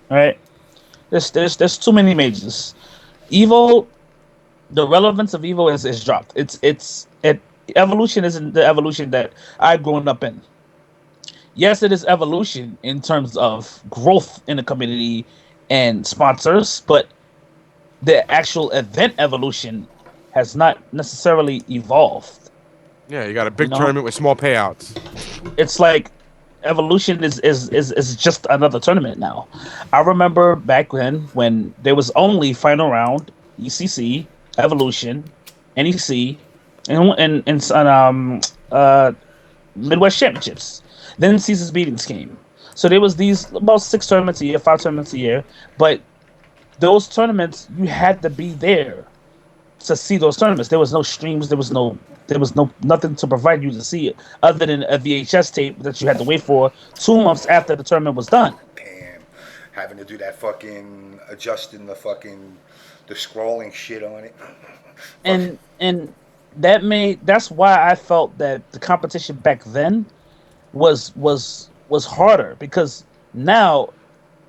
right? There's too many majors. Evo, the relevance of Evo is dropped. It evolution isn't the evolution that I've grown up in. Yes, it is evolution in terms of growth in the community and sponsors, but the actual event evolution has not necessarily evolved. Yeah, you got a You big know, tournament with small payouts. it's like evolution is just another tournament now. I remember back then when there was only final round, ECC, evolution, NEC, and uh Midwest Championships. Then Caesar's Beatings came. So there was these about 6 tournaments a year, 5 tournaments a year, but those tournaments you had to be there to see those tournaments. There was no streams. There was no nothing to provide you to see it other than a VHS tape that you had to wait for 2 months after the tournament was done. Damn, having to do that fucking adjusting the scrolling shit on it. Fuck. And that's why I felt that the competition back then was harder because now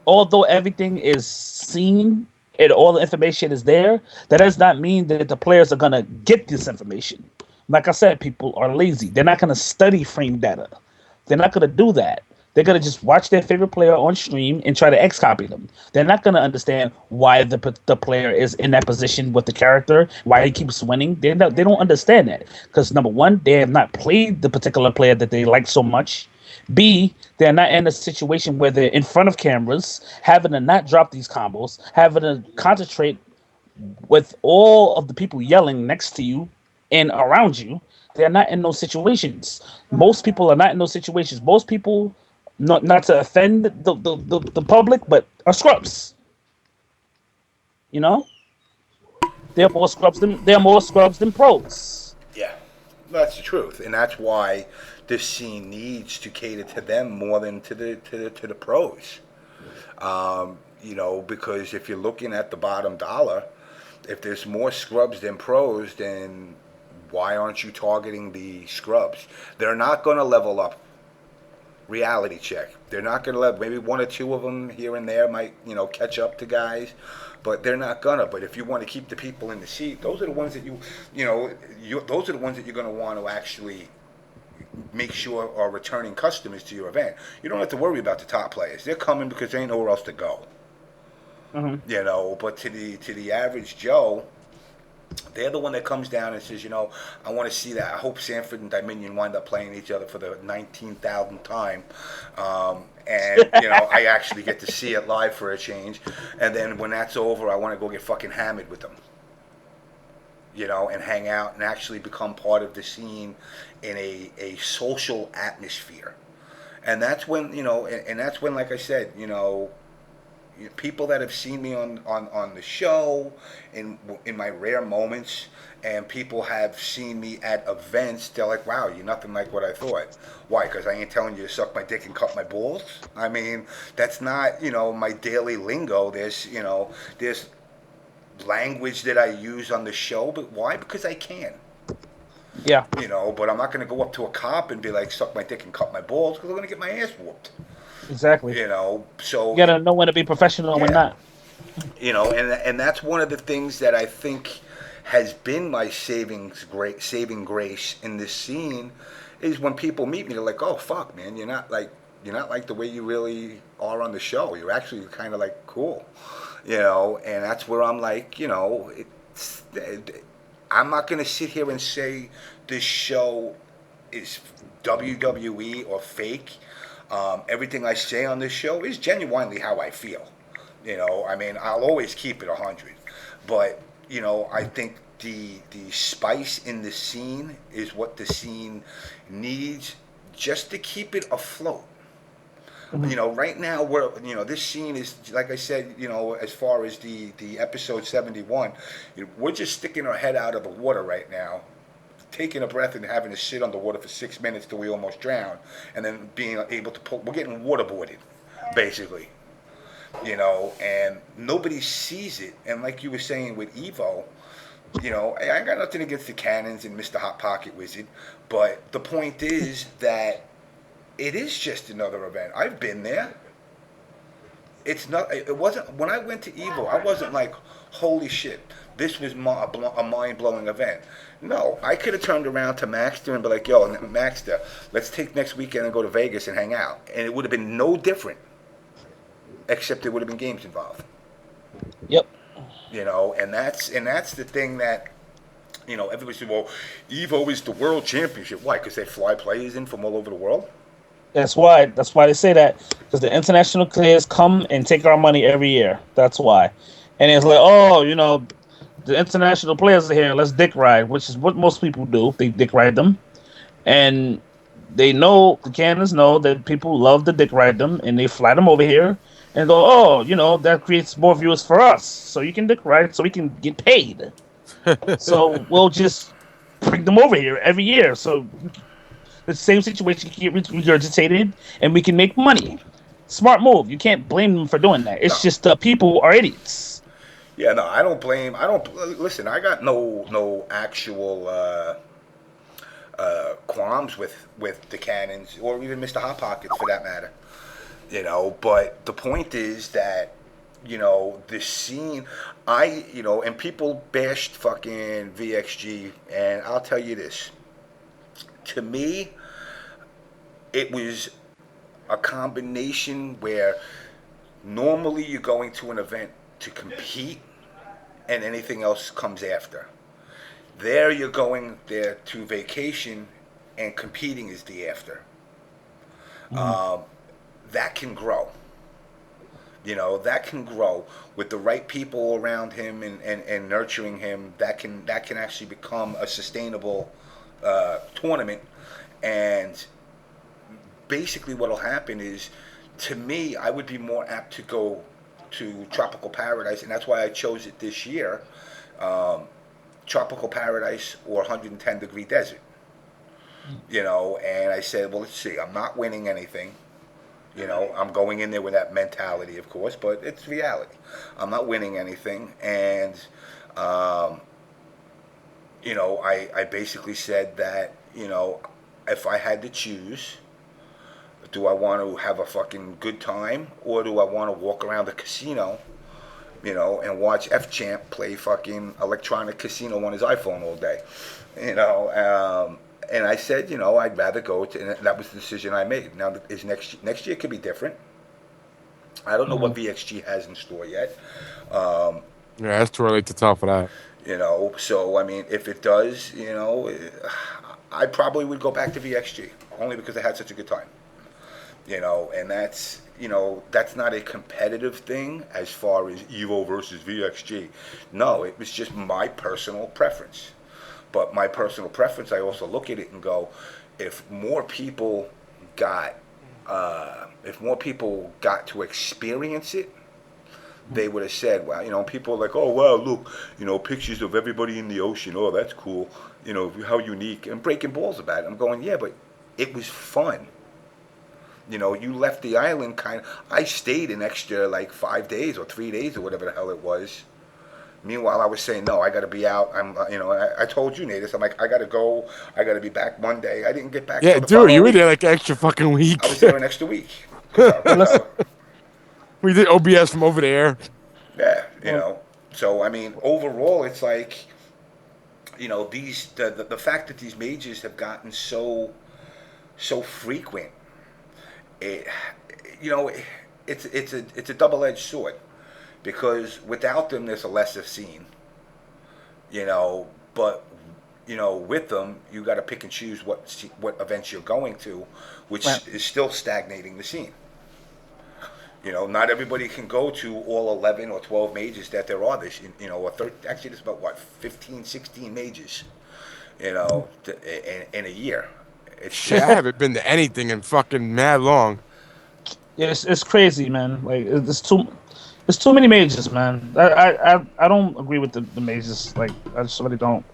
although everything is seen and all the information is there, that does not mean that the players are gonna get this information. Like I said, people are lazy. They're not gonna study frame data. They're not gonna do that. They're gonna just watch their favorite player on stream and try to X copy them. They're not gonna understand why the player is in that position with the character, why he keeps winning. They don't understand that because number one, they have not played the particular player that they like so much. B, they're not in a situation where they're in front of cameras, having to not drop these combos, having to concentrate with all of the people yelling next to you and around you. They're not in those situations. Most people are not in those situations. Most people, not to offend the public, but are scrubs. You know, they're more scrubs than pros. Yeah, that's the truth, and that's why this scene needs to cater to them more than to the pros. Because if you're looking at the bottom dollar, if there's more scrubs than pros, then why aren't you targeting the scrubs? They're not going to level up. Reality check. They're not going to let maybe one or two of them here and there might catch up to guys, but they're not gonna. But if you want to keep the people in the seat, those are the ones that those are the ones that you're going to want to actually make sure are returning customers to your event. You don't have to worry about the top players. They're coming because there ain't nowhere else to go. Mm-hmm. But to the average Joe, they're the one that comes down and says, I want to see that. I hope Sanford and Dominion wind up playing each other for the 19,000th time. And, I actually get to see it live for a change. And then when that's over, I want to go get fucking hammered with them. And hang out and actually become part of the scene in a social atmosphere. And that's when, and that's when, like I said, people that have seen me on the show in my rare moments, and people have seen me at events, they're like, wow, you're nothing like what I thought. Why? Because I ain't telling you to suck my dick and cut my balls. I mean, that's not my daily lingo. There's language that I use on the show, but why? Because I can. Yeah, But I'm not going to go up to a cop and be like, suck my dick and cut my balls, because I'm going to get my ass whooped. exactly. So You gotta know when to be professional and when yeah, not. and that's one of the things that I think has been my saving grace in this scene, is when people meet me, they're like, "Oh fuck, man, you're not like the way you really are on the show. You're actually kind of like cool," and that's where I'm like, I'm not gonna sit here and say this show is WWE or fake. Everything I say on this show is genuinely how I feel. I mean, I'll always keep it 100. But, I think the spice in the scene is what the scene needs just to keep it afloat. Mhm. Right now this scene is, like I said, as far as the episode 71, we're just sticking our head out of the water right now, taking a breath and having to sit underwater for 6 minutes till we almost drown, and then being able to pull. We're getting waterboarded, basically, and nobody sees it. And like you were saying with Evo, I got nothing against the Cannons and Mr. Hot Pocket Wizard, but the point is that it is just another event. I've been there. it's not. It wasn't when I went to Evo. I wasn't like, holy shit, this was a mind blowing event. No, I could have turned around to Maxter and be like, yo, Maxter, let's take next weekend and go to Vegas and hang out, and it would have been no different, except there would have been games involved. Yep. You know, and that's the thing that, you know, everybody said, well, Evo is the world championship. Why? Because they fly players in from all over the world? That's why they say that, because the international players come and take our money every year. That's why. And it's like, oh, you know, the international players are here, let's dick ride, which is what most people do. They dick ride them. And they know, the Canadians know that people love to dick ride them, and they fly them over here and go, oh, you know, that creates more viewers for us. So you can dick ride so we can get paid. So we'll just bring them over here every year. So the same situation can get regurgitated, and we can make money. Smart move. You can't blame them for doing that. It's just people are idiots. Yeah, no, I don't blame. I don't listen. I got no actual qualms with the Cannons or even Mr. Hot Pockets for that matter. You know, but the point is that, you know, the scene, and people bashed fucking VXG, and I'll tell you this. To me, it was a combination where normally you're going to an event to compete and anything else comes after. There you're going there to vacation and competing is the after. That can grow. You know, that can grow with the right people around him and nurturing him. That can actually become a sustainable tournament. And basically what'll happen is, to me, I would be more apt to go to Tropical Paradise, and that's why I chose it this year. Tropical Paradise or 110 Degree Desert. You know, and I said, well, let's see, I'm not winning anything. You know, I'm going in there with that mentality, of course, but it's reality. I'm not winning anything, and you know, I basically said that, you know, if I had to choose, do I want to have a fucking good time, or do I want to walk around the casino, you know, and watch F-Champ play fucking electronic casino on his iPhone all day, you know? And I said, you know, I'd rather go to, and that was the decision I made. Now, is next year could be different. I don't know what VXG has in store yet. Yeah, it's too early to tell for that. You know, so, I mean, if it does, you know, I probably would go back to VXG, only because I had such a good time. You know, and that's, you know, that's not a competitive thing as far as Evo versus VXG. No, it was just my personal preference. But my personal preference, I also look at it and go, if more people got to experience it, they would have said, well, you know, people are like, oh, wow, look, you know, pictures of everybody in the ocean. Oh, that's cool. You know, how unique. And breaking balls about it. I'm going, yeah, but it was fun. You know, you left the island I stayed an extra like 5 days or 3 days or whatever the hell it was. Meanwhile, I was saying, no, I got to be out. You know, I told you, Natus, I'm like, I got to go. I got to be back Monday. I didn't get back. Yeah, dude, you were there like an extra fucking week. I was there an extra week. We did OBS from over there. Yeah, you know. So, I mean, overall, it's like, you know, the fact that these majors have gotten so frequent, you know, it's a double-edged sword. Because without them, there's a lesser scene, you know. But, you know, with them, you got to pick and choose what events you're going to, which is still stagnating the scene. You know, not everybody can go to all 11 or 12 majors that there are this, you know, actually there's about, 15, 16 majors, you know, in a year. I haven't been to anything in fucking mad long. Yeah, it's crazy, man. Like, it's too many majors, man. I don't agree with the majors. Like, I just really don't.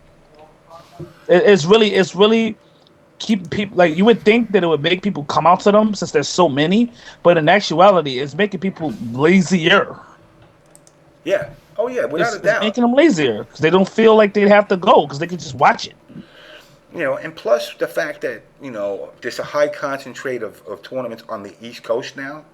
It's really keep people, like, you would think that it would make people come out to them since there's so many, but in actuality, it's making people lazier. Yeah. Oh yeah, without a doubt. It's making them lazier because they don't feel like they'd have to go because they can just watch it. You know, and plus the fact that, you know, there's a high concentrate of tournaments on the East Coast now.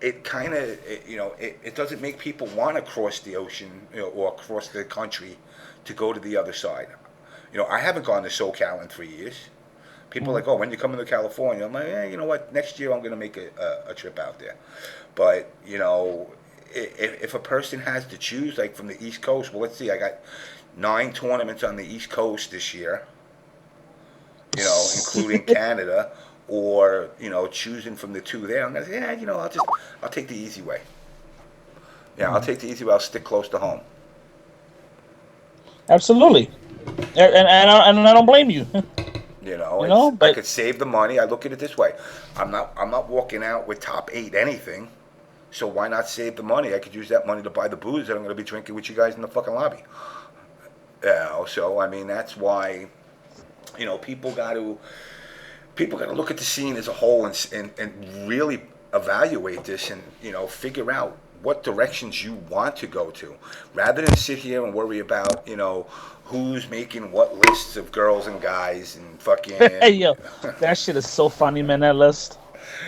it kind of, it doesn't make people want to cross the ocean, or cross the country to go to the other side. I haven't gone to SoCal in 3 years. People are like, oh, when you coming to California? I'm like, you know what? Next year I'm going to make a trip out there. But, if a person has to choose, like from the East Coast, well, let's see, I got 9 tournaments on the East Coast this year, including Canada, or, choosing from the 2 there. I'm going to say, I'll take the easy way. Yeah, I'll take the easy way. I'll stick close to home. Absolutely. And I don't blame you. I but could save the money. I look at it this way: I'm not walking out with top 8 anything, so why not save the money? I could use that money to buy the booze that I'm going to be drinking with you guys in the fucking lobby. So I mean that's why, people got to look at the scene as a whole and really evaluate this and figure out what directions you want to go to, rather than sit here and worry about who's making what lists of girls and guys and fucking. Hey yo, that shit is so funny, man. That list.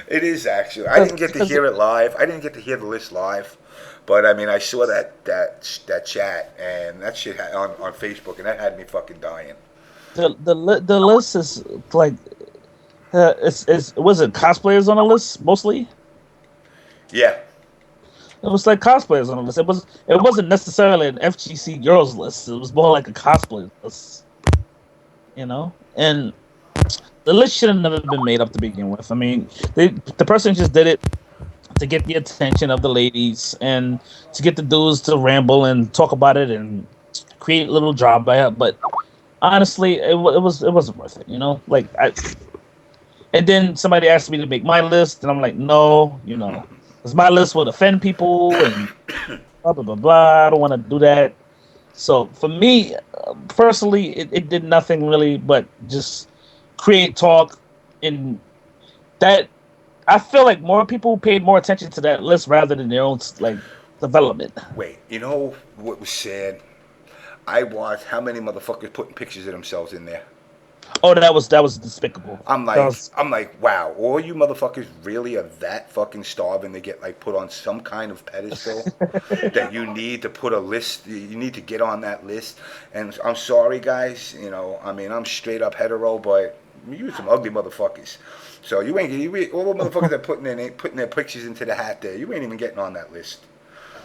It is actually. I didn't get to hear it live. I didn't get to hear the list live, but I mean, I saw that chat and that shit on Facebook, and that had me fucking dying. The list is like, was it cosplayers on the list mostly? Yeah. It was like cosplayers on the list. It wasn't necessarily an FGC girls list. It was more like a cosplay list, And the list should have never been made up to begin with. I mean, the person just did it to get the attention of the ladies and to get the dudes to ramble and talk about it and create a little drama. But honestly, it wasn't worth it. And then somebody asked me to make my list, and I'm like, no, because my list would offend people and blah, blah, blah, blah. I don't want to do that. So for me, personally, it did nothing really but just create talk. And that, I feel like more people paid more attention to that list rather than their own development. Wait, you know what was sad? I watched how many motherfuckers putting pictures of themselves in there. Oh, that was despicable. I'm like, wow, all you motherfuckers really are that fucking starving to get put on some kind of pedestal that you need to put a list, you need to get on that list. And I'm sorry, guys, I mean, I'm straight up hetero, but you some ugly motherfuckers. So you ain't all the motherfuckers that putting their pictures into the hat there. You ain't even getting on that list.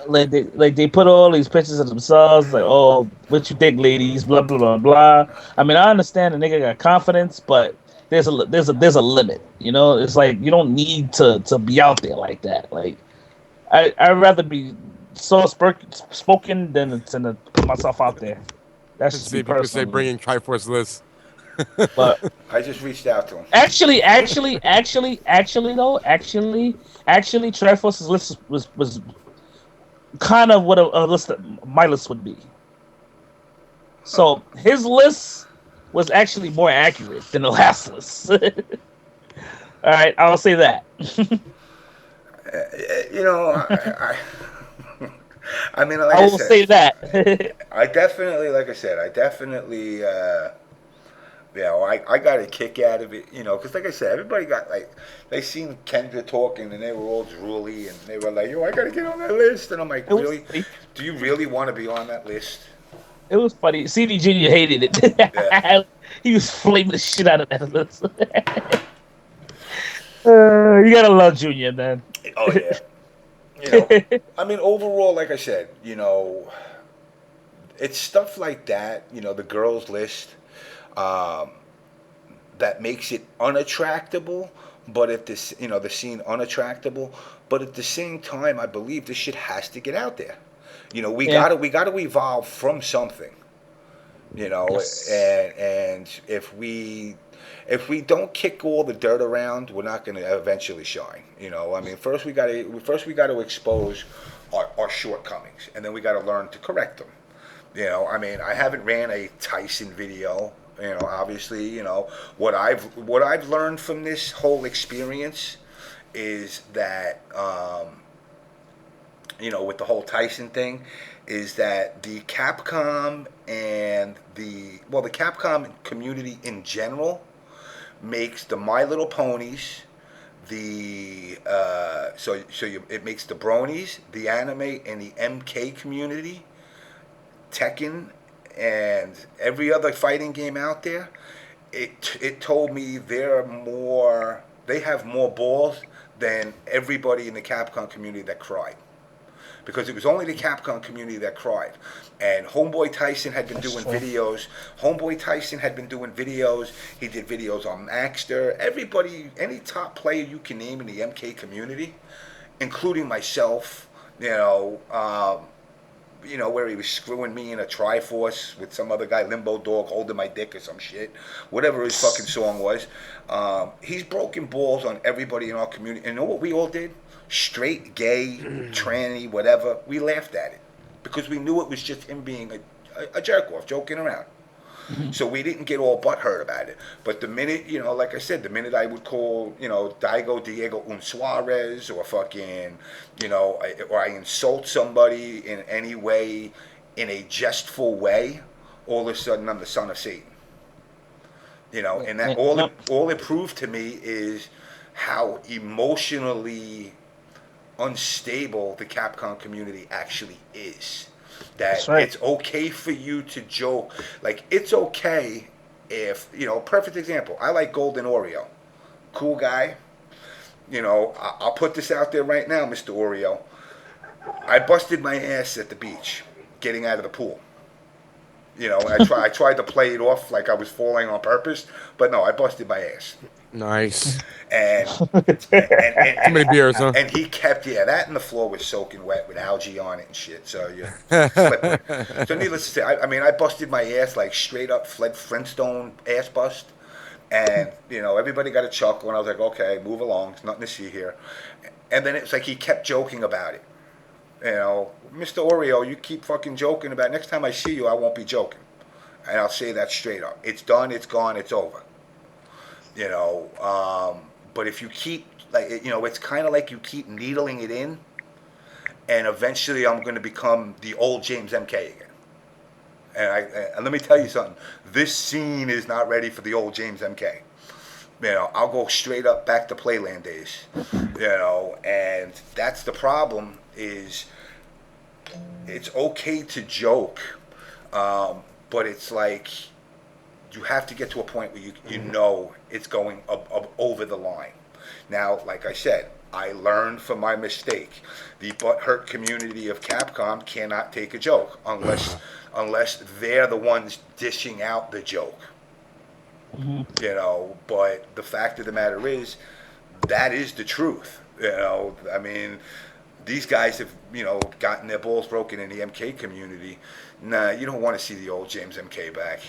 They put all these pictures of themselves, like, oh, what you think, ladies, blah blah blah blah. I mean, I understand the nigga got confidence, but there's a limit. It's like you don't need to be out there like that. Like, I'd rather be soft spoken than to put myself out there. That's just me people personally. say bringing Triforce list. But I just reached out to him. Actually, Triforce's list was kind of what a list my list would be. So his list was actually more accurate than the last list. All right, I'll say that. I mean, I will say that. I definitely, I got a kick out of it, because like I said, everybody got they seen Kendra talking and they were all drooly and they were like, yo, I got to get on that list. And I'm like, really? Do you really want to be on that list? It was funny. CDjr hated it. Yeah. He was flaming the shit out of that list. You gotta love Junior, man. Oh, yeah. I mean, overall, like I said, it's stuff like that, the girls list, that makes it unattractable, but if this, the scene unattractable, but at the same time, I believe this shit has to get out there. We gotta evolve from something. Yes. And if we don't kick all the dirt around, we're not going to eventually shine. I mean, first we got to expose our shortcomings, and then we got to learn to correct them. I mean, I haven't ran a Tyson video. Obviously, what I've learned from this whole experience is that, with the whole Tyson thing, is that the Capcom and the Capcom community in general makes the My Little Ponies, it makes the bronies, the anime, and the MK community, Tekken, and every other fighting game out there. It told me they have more balls than everybody in the Capcom community that cried. Because it was only the Capcom community that cried. And Homeboy Tyson had been doing videos. He did videos on Maxter. Everybody, any top player you can name in the MK community, including myself, where he was screwing me in a Triforce with some other guy, Limbo Dog, holding my dick or some shit. Whatever his fucking song was. He's broken balls on everybody in our community. And you know what we all did? Straight, gay, tranny, whatever. We laughed at it. Because we knew it was just him being a jerk-off, joking around. So we didn't get all butthurt about it. But the minute, like I said, the minute I would call, Diego Un Suarez or fucking, or I insult somebody in any way, in a jestful way, all of a sudden I'm the son of Satan. And that all it proved to me is how emotionally unstable the Capcom community actually is. That it's okay for you to joke. Like, it's okay if, perfect example. I like Golden Oreo. Cool guy. I'll put this out there right now, Mr. Oreo. I busted my ass at the beach getting out of the pool. I tried to play it off like I was falling on purpose, but no, I busted my ass. Nice. And Too many beers, huh? And he kept, that, and the floor was soaking wet with algae on it and shit. So slippery. So needless to say, I busted my ass like straight up Flintstone ass bust, and everybody got a chuckle, and I was like, okay, move along, there's nothing to see here. And then it's like he kept joking about it. Mr. Oreo, you keep fucking joking about it. Next time I see you, I won't be joking, and I'll say that straight up. It's done, it's gone, it's over. But if you keep, it's kind of like you keep needling it in, and eventually I'm going to become the old JamessMK again. And let me tell you something, this scene is not ready for the old JamessMK. I'll go straight up back to Playland days, and that's the problem is it's okay to joke, but it's like, you have to get to a point where you know it's going up over the line. Now, like I said, I learned from my mistake. The butthurt community of Capcom cannot take a joke unless they're the ones dishing out the joke. But the fact of the matter is, that is the truth. These guys have, gotten their balls broken in the MK community. Nah, you don't want to see the old JamessMK back.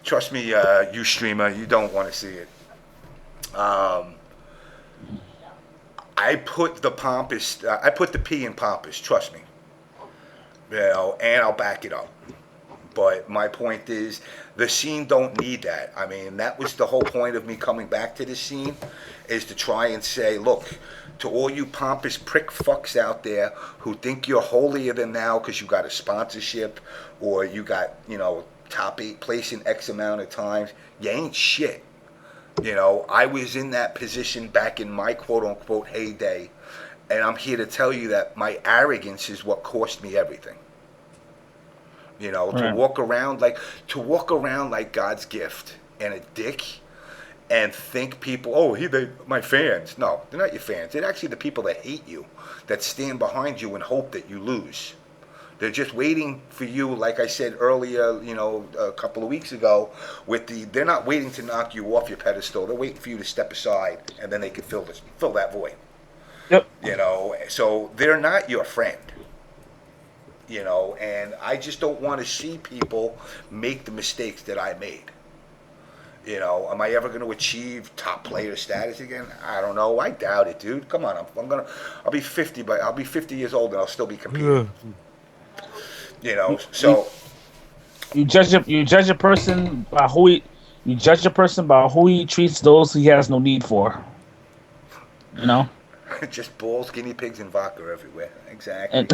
Trust me, you streamer, you don't want to see it. I put the P in pompous, trust me. And I'll back it up. But my point is, the scene don't need that. That was the whole point of me coming back to this scene, is to try and say, look, to all you pompous prick fucks out there who think you're holier than thou because you got a sponsorship or you got, top 8 place in X amount of times, you ain't shit. I was in that position back in my quote-unquote heyday, and I'm here to tell you that my arrogance is what cost me everything. To walk around like God's gift and a dick, and think people, they're my fans. No, they're not your fans. They're actually the people that hate you, that stand behind you and hope that you lose. They're just waiting for you, like I said earlier, a couple of weeks ago, they're not waiting to knock you off your pedestal. They're waiting for you to step aside, and then they can fill that void. Yep. So they're not your friend. And I just don't want to see people make the mistakes that I made. Am I ever going to achieve top player status again? I don't know. I doubt it, dude. Come on, I'll be 50, but I'll be 50 years old and I'll still be competing. So you judge a person by who he treats those he has no need for. Just balls, guinea pigs, and vodka everywhere. Exactly.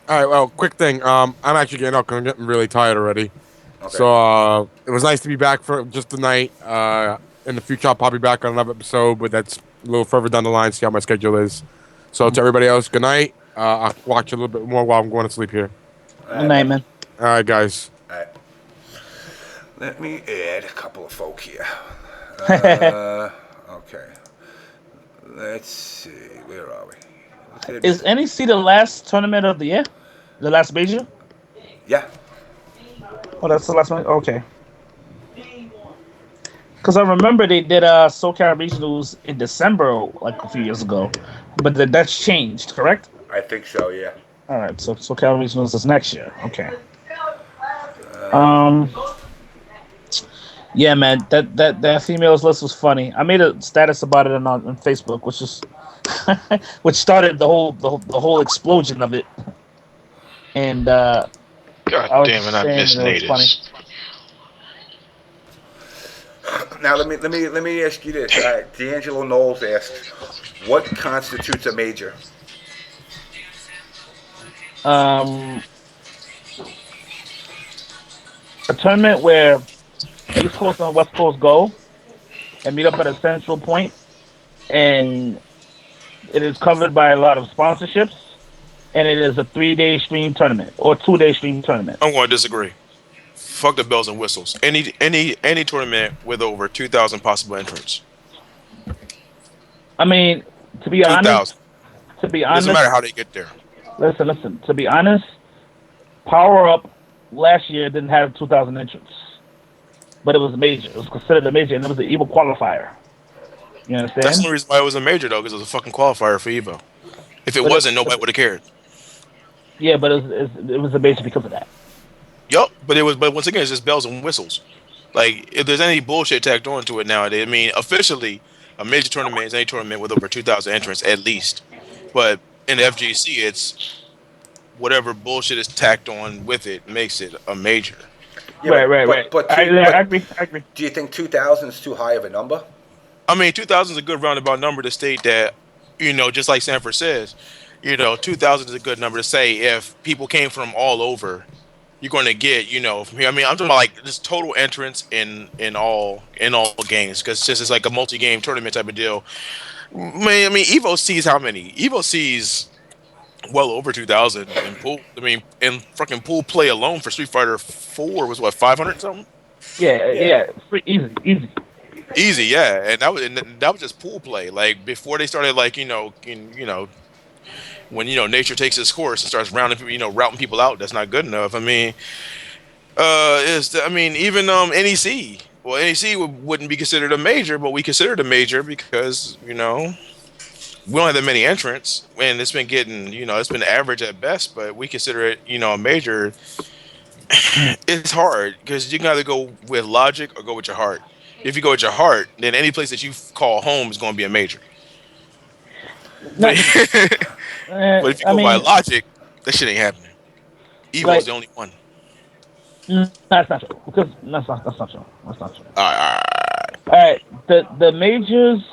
All right. Well, quick thing. I'm actually getting up. I'm getting really tired already. Okay. So it was nice to be back for just the night. in the future, I'll probably be back on another episode, but that's a little further down the line, see how my schedule is. So to everybody else, good night. I'll watch a little bit more while I'm going to sleep here. All Good right, night, buddy. man. All right, guys. All right. Let me add a couple of folk here. Okay. Let's see. Where are we? Is NEC the last tournament of the year? The last major? Yeah. Oh, that's the last one? Okay. Because I remember they did SoCal Regionals in December, like a few years ago. But that's changed, correct? I think so, yeah. All right, so SoCal Regionals is next year. Okay. Yeah, man, that females list was funny. I made a status about it on Facebook, which started the whole explosion of it. And God damn it, I miss it was funny. natives. Now let me ask you this. Deangelo Knowles asks, what constitutes a major? A tournament where East Coast and West Coast go and meet up at a central point, and it is covered by a lot of sponsorships, and it is a 3-day stream tournament or 2-day stream tournament. I'm going to disagree. Fuck the bells and whistles. Any tournament with over 2,000 possible entrants. I mean, to be honest, doesn't matter how they get there. Listen. To be honest, Power Up last year didn't have 2,000 entrants, but it was a major. It was considered a major, and it was an Evo qualifier. You understand? That's the reason why it was a major, though, because it was a fucking qualifier for Evo. If it wasn't, nobody would have cared. Yeah, but it was a major because of that. Yup, but once again, it's just bells and whistles. Like, if there's any bullshit tacked onto it nowadays, I mean, officially, a major tournament is any tournament with over 2,000 entrants at least. But in the FGC, it's whatever bullshit is tacked on with it makes it a major. Yeah, right. But I agree. Do you think 2,000 is too high of a number? I mean, 2,000 is a good roundabout number to state that, just like Sanford says, 2,000 is a good number to say if people came from all over, you're going to get, from here. I mean, I'm talking about like just total entrance in all games, because it's like a multi-game tournament type of deal. I mean, Evo sees how many? Evo sees well over 2,000 in pool. I mean, in fucking pool play alone for Street Fighter 4 was what, 500 something? Yeah. Easy. Yeah, and that was just pool play. Like before they started, like when nature takes its course and starts routing people out, that's not good enough. I mean, even NEC. Well, NEC wouldn't be considered a major, but we consider it a major because we don't have that many entrants, and it's been getting it's been average at best, but we consider it a major. It's hard because you can either go with logic or go with your heart. If you go with your heart, then any place that you call home is going to be a major. But if you go by logic, that shit ain't happening. Evo's the only one. That's not true. Because that's not true. All right. The majors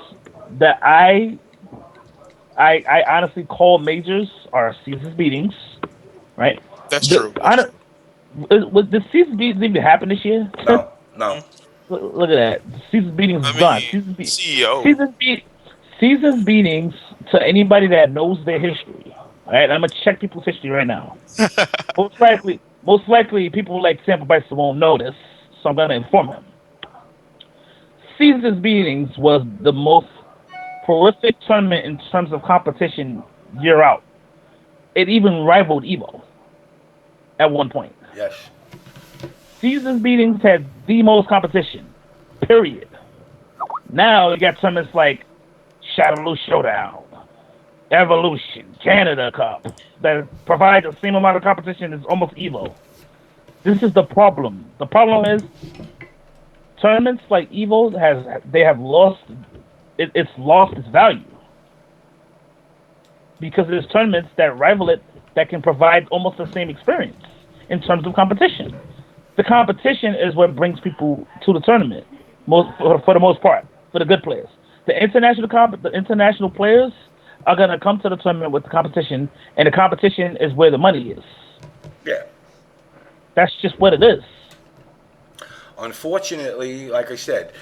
that I honestly call majors are seasons beatings, right? That's true. Was the season beatings even happen this year? No. Look at that. Season beatings is gone. CEO. Seasons beatings to anybody that knows their history. All right, I'm gonna check people's history right now. Most likely, people like Sample Bites won't know this, so I'm gonna inform them. Seasons beatings was the most prolific tournament in terms of competition year out. It even rivaled Evo at one point. Yes. Seasons beatings had the most competition, period. Now you got tournaments like Shadowloo Showdown, Evolution, Canada Cup, that provide the same amount of competition as almost Evo. This is the problem. The problem is tournaments like Evo have lost its value because there's tournaments that rival it that can provide almost the same experience in terms of competition. The competition is what brings people to the tournament, for the most part, for the good players. The international players are going to come to the tournament with the competition, and the competition is where the money is. Yeah. That's just what it is. Unfortunately, like I said,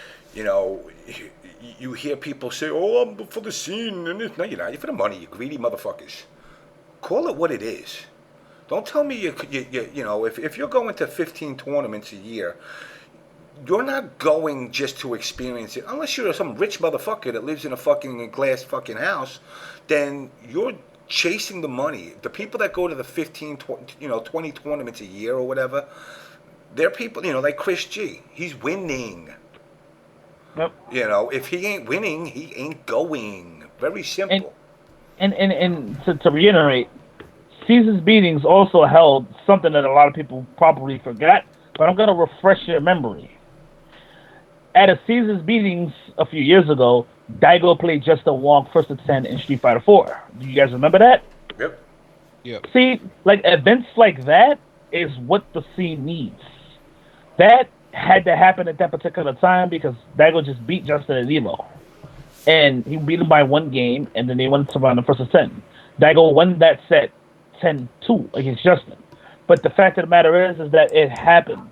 you hear people say, "Oh, I'm for the scene," and no, you're not. You're for the money. You greedy motherfuckers. Call it what it is. Don't tell me you know if you're going to 15 tournaments a year, you're not going just to experience it. Unless you're some rich motherfucker that lives in a fucking glass fucking house, then you're chasing the money. The people that go to the 20 tournaments a year or whatever, they're people, like Chris G. He's winning. Yep. If he ain't winning, he ain't going. Very simple. And to reiterate, Caesar's meetings also held something that a lot of people probably forgot, but I'm going to refresh your memory. At a Caesar's meetings a few years ago, Daigo played Justin Wong first to 10 in Street Fighter 4. Do you guys remember that? Yep. See, like events like that is what the scene needs. That had to happen at that particular time because Daigo just beat Justin at Elo. And he beat him by one game, and then they went to round the first to 10. Daigo won that set 10-2 against Justin. But the fact of the matter is that it happened.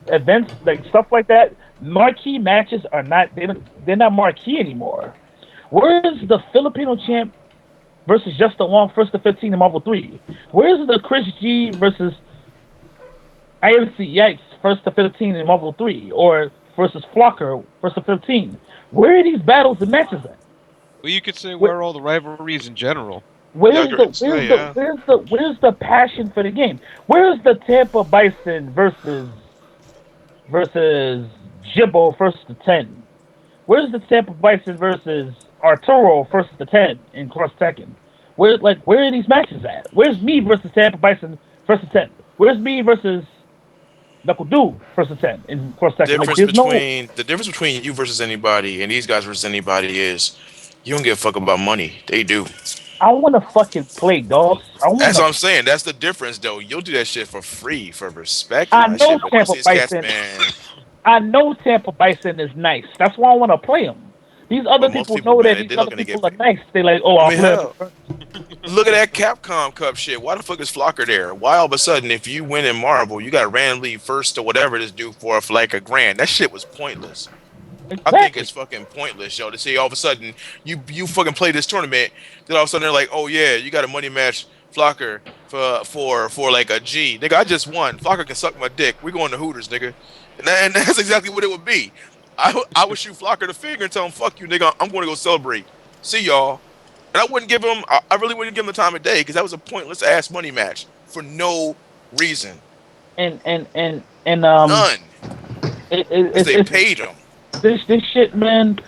Events, like stuff like that, marquee matches are not, they're not marquee anymore. Where's the Filipino champ versus Justin Wong first to 15 in Marvel 3? Where's the Chris G versus IMC Yikes first to 15 in Marvel 3? Or versus Flocker first to 15? Where are these battles and matches at? Well, you could say where are all the rivalries in general? Where's the passion for the game? Where's the Tampa Bison versus Jibbo first to 10? Where's the Tampa Bison versus Arturo first to 10 in Cross Tekken? Where are these matches at? Where's me versus Tampa Bison first to 10? Where's me versus Knuckle Do first to 10 in Cross Tekken? The difference between you versus anybody and these guys versus anybody is you don't give a fuck about money. They do. I want to fucking play, dogs. That's what I'm saying. That's the difference, though. You'll do that shit for free, for respect. I know Tampa Bison. I know Tampa Bison is nice. That's why I want to play him. These other people know that these other people are nice. They like, I'll play. Look at that Capcom Cup shit. Why the fuck is Flocker there? Why all of a sudden, if you win in Marvel, you got to randomly first or whatever this do for like $1 grand? That shit was pointless. Exactly. I think it's fucking pointless, yo, to see all of a sudden you fucking play this tournament, then all of a sudden they're like, oh yeah, you got a money match Flocker for like a G. Nigga, I just won. Flocker can suck my dick. We going to Hooters, nigga. And that's exactly what it would be. I would shoot Flocker the finger and tell him, fuck you, nigga, I'm going to go celebrate. See y'all. And I wouldn't give him, I really wouldn't give him the time of day because that was a pointless ass money match for no reason. And none. They paid him. This shit, man.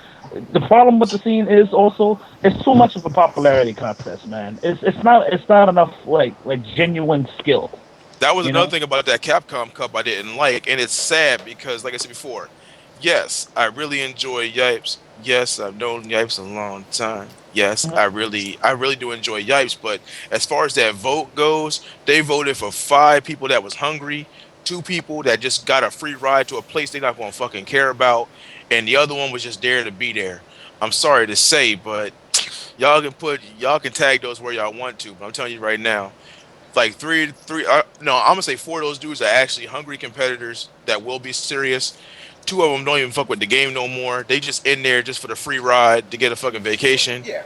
The problem with the scene is also it's too much of a popularity contest, man. It's not enough like genuine skill. That was another thing about that Capcom Cup I didn't like, and it's sad because, like I said before, yes, I really enjoy Yipes. Yes, I've known Yipes a long time. Yes, I really do enjoy Yipes. But as far as that vote goes, they voted for 5 people that was hungry, 2 people that just got a free ride to a place they're not going to fucking care about, and the other one was just there to be there. I'm sorry to say, but y'all can tag those where y'all want to. But I'm telling you right now, like I'm gonna say 4 of those dudes are actually hungry competitors that will be serious. 2 of them don't even fuck with the game no more. They just in there just for the free ride to get a fucking vacation. Yeah.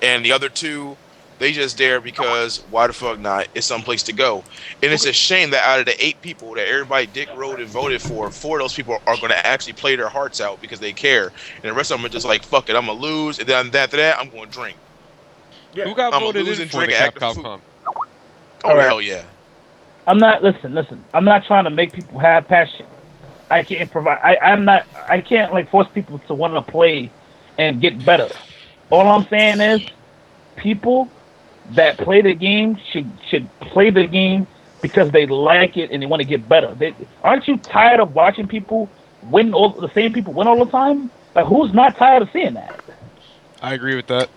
And the other 2, they just there because why the fuck not? It's someplace to go. And it's a shame that out of the 8 people that everybody dick rode and voted for, 4 of those people are going to actually play their hearts out because they care. And the rest of them are just like, fuck it, I'm going to lose. And then after that, I'm going to drink. Yeah. Who got voted in for the Capcom? Oh, hell yeah. I'm not, listen. I'm not trying to make people have passion. I can't provide, I can't like force people to want to play and get better. All I'm saying is people that play the game should play the game because they like it and they want to get better. Aren't you tired of watching people win? The same people win all the time? Like, who's not tired of seeing that? I agree with that.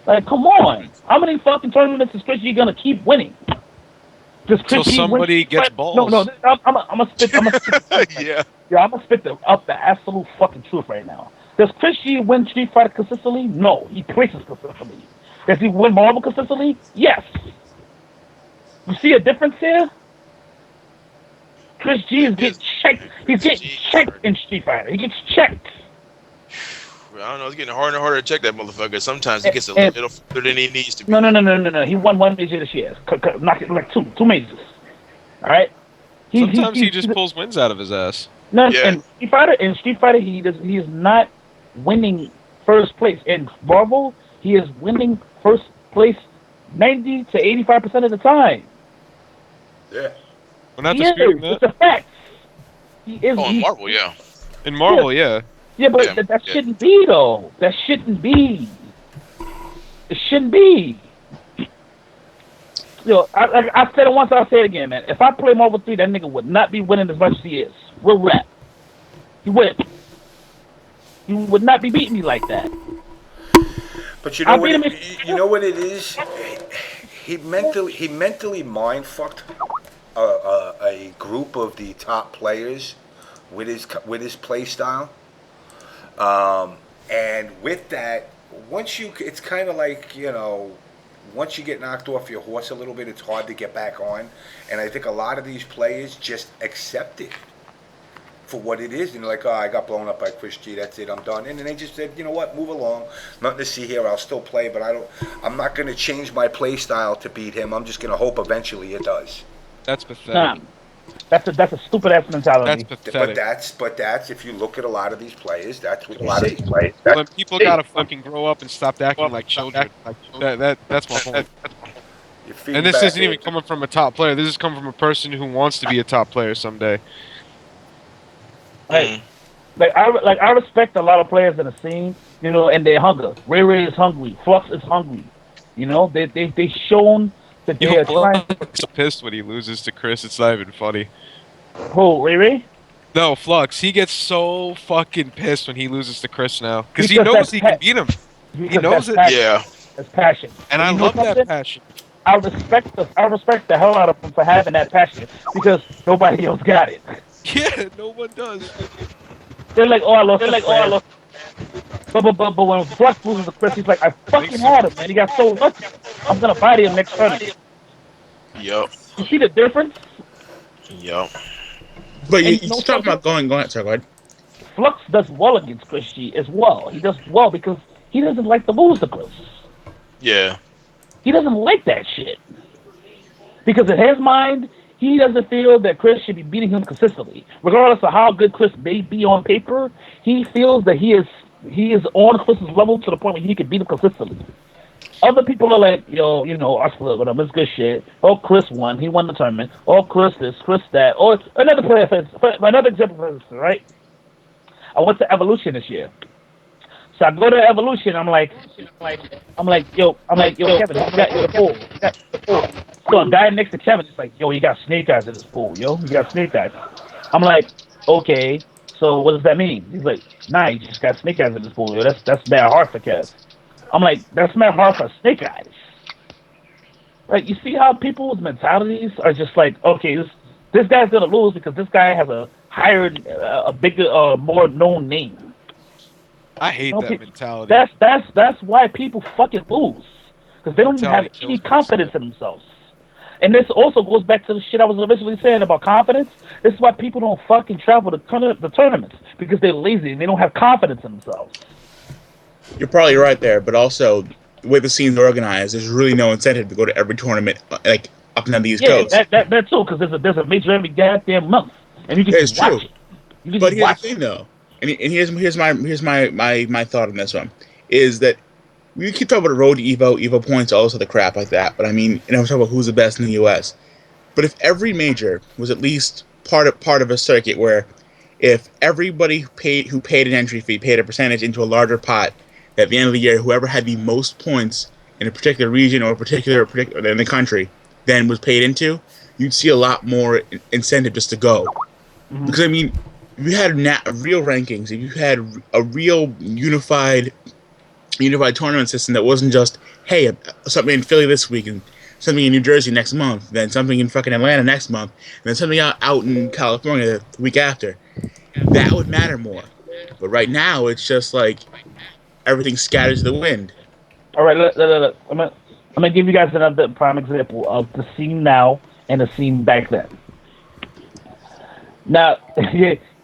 Like, come on. How many fucking tournaments is Chris G gonna keep winning? Until somebody gets balls. No, I'm gonna spit. Yeah. Yeah, I'm gonna spit the absolute fucking truth right now. Does Chris G win Street Fighter consistently? No, he places consistently. Does he win Marvel consistently? Yes. You see a difference here? Chris G is getting checked. He's getting checked in Street Fighter. He gets checked. I don't know. It's getting harder and harder to check that motherfucker. Sometimes he gets a little further than he needs to be. No. He won one major this year. Knocked it like two majors. All right. Sometimes he just pulls wins out of his ass. No, yeah. In Street Fighter, he is not winning first place. In Marvel, he is winning first place 90 to 85% of the time. Yeah. We're not disputing that. It's a fact. He is. In Marvel, yeah. In Marvel, yeah. Yeah, but that shouldn't be, though. That shouldn't be. It shouldn't be. Yo, I said it once, I'll say it again, man. If I play Marvel 3, that nigga would not be winning as much as he is. Real rap. He would. He would not be beating me like that. But you know what it is? He mentally mind fucked a group of the top players with his play style. And with that, it's kind of like, you know, once you get knocked off your horse a little bit, it's hard to get back on. And I think a lot of these players just accept it for what it is. And they're like, oh, I got blown up by Chris G. That's it. I'm done. And then they just said, you know what? Move along. Nothing to see here. I'll still play, but I'm not going to change my play style to beat him. I'm just going to hope eventually it does. That's pathetic. That's a stupid ass mentality. That's pathetic. But that's if you look at a lot of these players, that's what a lot of these players. When people gotta fucking grow up and stop acting like children. That's my point. And this isn't even coming from a top player. This is coming from a person who wants to be a top player someday. Like I respect a lot of players in the scene, you know, and their hunger. Ray is hungry. Flux is hungry. You know, they shown that they are trying. Flux is pissed when he loses to Chris. It's not even funny. Who, Ray? No, Flux. He gets so fucking pissed when he loses to Chris now because he knows he can beat him. He knows it. Yeah, that's passion. And I love that passion. I respect the hell out of him for having that passion because nobody else got it. Yeah, no one does. They're like, oh, I lost. But when Flux loses to Chris, he's like, I fucking had him, man. He got so lucky. I'm gonna body him next turn. Yup. You see the difference? Yup. But you talking about going ahead, sir. Go ahead. Flux does well against Chris G as well. He does well because he doesn't like to lose to Chris. Yeah. He doesn't like that shit. Because in his mind, he doesn't feel that Chris should be beating him consistently. Regardless of how good Chris may be on paper, he feels that he is on Chris's level to the point where he can beat him consistently. Other people are like, yo, you know, I split with him. It's good shit. Oh, Chris won. He won the tournament. Oh, Chris this, Chris that. Or another player, for another example, for instance, right? I went to Evolution this year. So I go to Evolution. I'm like, yo, Kevin, you got your pool. So a guy next to Kevin is like, yo, you got snake eyes in this pool, yo. You got snake eyes. I'm like, okay. So what does that mean? He's like, nah, you just got snake eyes in this pool, yo. That's bad hard for Catz. I'm like, that's not hard for snake eyes. Like, you see how people's mentalities are just like, okay, this guy's gonna lose because this guy has a bigger, more known name. I hate that mentality. That's why people fucking lose because they don't even have any confidence in themselves. And this also goes back to the shit I was originally saying about confidence. This is why people don't fucking travel to the tournaments because they're lazy and they don't have confidence in themselves. You're probably right there, but also the way the scene's organized, there's really no incentive to go to every tournament like up and down the East Coast. Yeah, that too, because there's a major every goddamn month, and you can just watch it. But here's the thing, though, and here's my thought on this one, is that we keep talking about the road to Evo points, all this other crap like that. But I mean, we're talking about who's the best in the U.S. But if every major was at least part of a circuit where if everybody who paid an entry fee paid a percentage into a larger pot, at the end of the year, whoever had the most points in a particular region or particular in the country then was paid into, you'd see a lot more incentive just to go. Mm-hmm. Because I mean, if you had real rankings, if you had a real unified tournament system that wasn't just, hey, something in Philly this week and something in New Jersey next month, then something in fucking Atlanta next month, and then something out in California the week after, that would matter more. But right now, it's just like everything scatters the wind. All right, look. I'm gonna give you guys another prime example of the scene now and the scene back then. Now,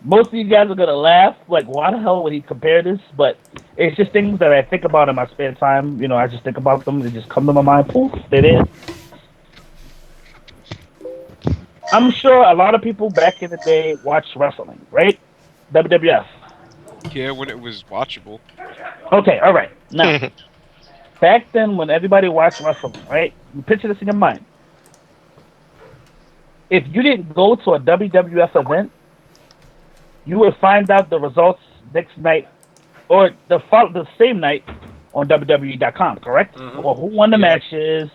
most of you guys are gonna laugh. Like, why the hell would he compare this? But it's just things that I think about in my spare time. You know, I just think about them. They just come to my mind. Poof, they're there. I'm sure a lot of people back in the day watched wrestling, right? WWF. Yeah, when it was watchable. Okay, all right. Now, back then, when everybody watched wrestling, right? You picture this in your mind. If you didn't go to a WWF event, you would find out the results next night or the same night on WWE.com, correct? Or who won the matches,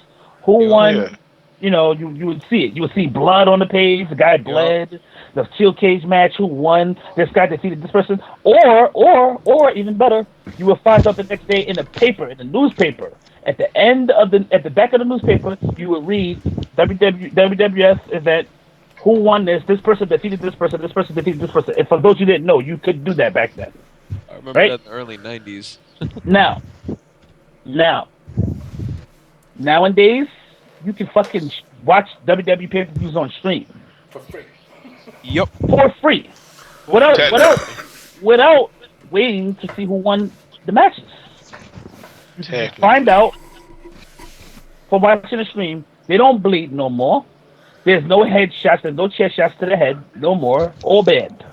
who won. Yeah. You know, you would see it. You would see blood on the page. The guy bled. The steel cage match. Who won? This guy defeated this person. Or even better, you will find out the next day in the paper, in the newspaper. At the back of the newspaper, you will read WWF event. Who won this? This person defeated this person. This person defeated this person. And for those who didn't know, you could do that back then. I remember that in the early 90s. Nowadays, you can fucking watch WWE pay-per-views on stream. For free. Yep. For free. Without waiting to see who won the matches. You can find out from watching the stream. They don't bleed no more. There's no head shots. There's no chest shots to the head. No more. All banned.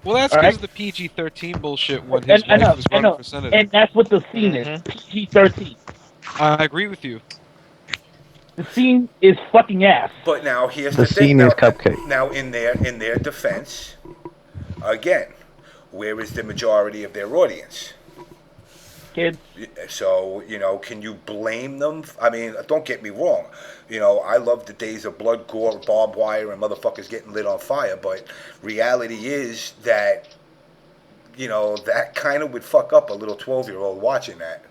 Well, that's because the PG-13 bullshit when his wife was running for senator. And that's what the scene is. PG-13. I agree with you. The scene is fucking ass. But now here's the thing. scene is cupcake. Now in their defense, again, where is the majority of their audience? Kids. So, you know, can you blame them? I mean, don't get me wrong. You know, I love the days of blood, gore, barbed wire, and motherfuckers getting lit on fire. But reality is that, you know, that kind of would fuck up a little 12-year-old watching that.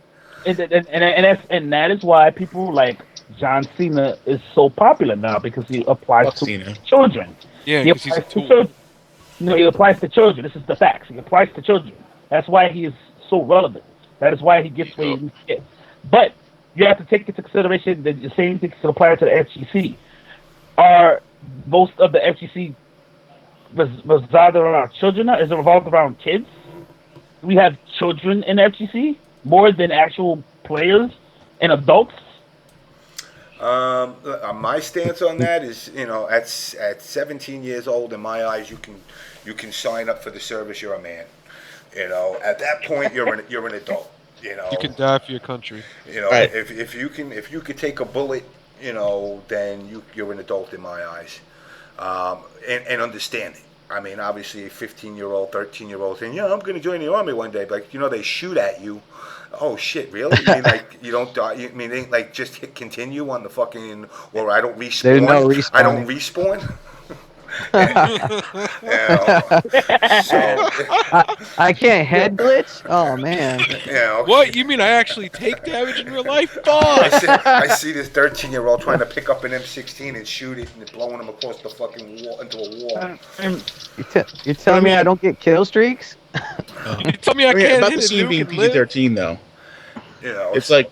And that is why people like John Cena is so popular now, because he applies to children. Yeah, he applies to children. No, he applies to children. This is the facts. He applies to children. That's why he is so relevant. That is why he gets where he gets. But you have to take into consideration that the same thing can apply to the FGC. Are most of the FGC revolved around children now? Is it revolved around kids? Do we have children in FGC more than actual players and adults? My stance on that is, you know, at 17 years old, in my eyes, you can sign up for the service. You're a man. You know, at that point, you're an adult. You know, you can die for your country. You know, if you can take a bullet, you know, then you're an adult in my eyes, and understand it. I mean, obviously, a 15-year-old, 13-year-old saying, "Yeah, I'm going to join the army one day." Like, you know, they shoot at you. Oh shit! Really? You mean, like, you don't die? You mean they like just hit continue on the fucking? Or I don't respawn. There's no respawn. I don't respawn. I can't head glitch? Oh man. Yeah, okay. What? You mean I actually take damage in real life? Fuck! I see this 13-year-old trying to pick up an M16 and shoot it, and it's blowing him across the fucking wall into a wall. You're telling me I don't get kill streaks? You tell me I can't about hit the scene being PG-13 though. You know, it's like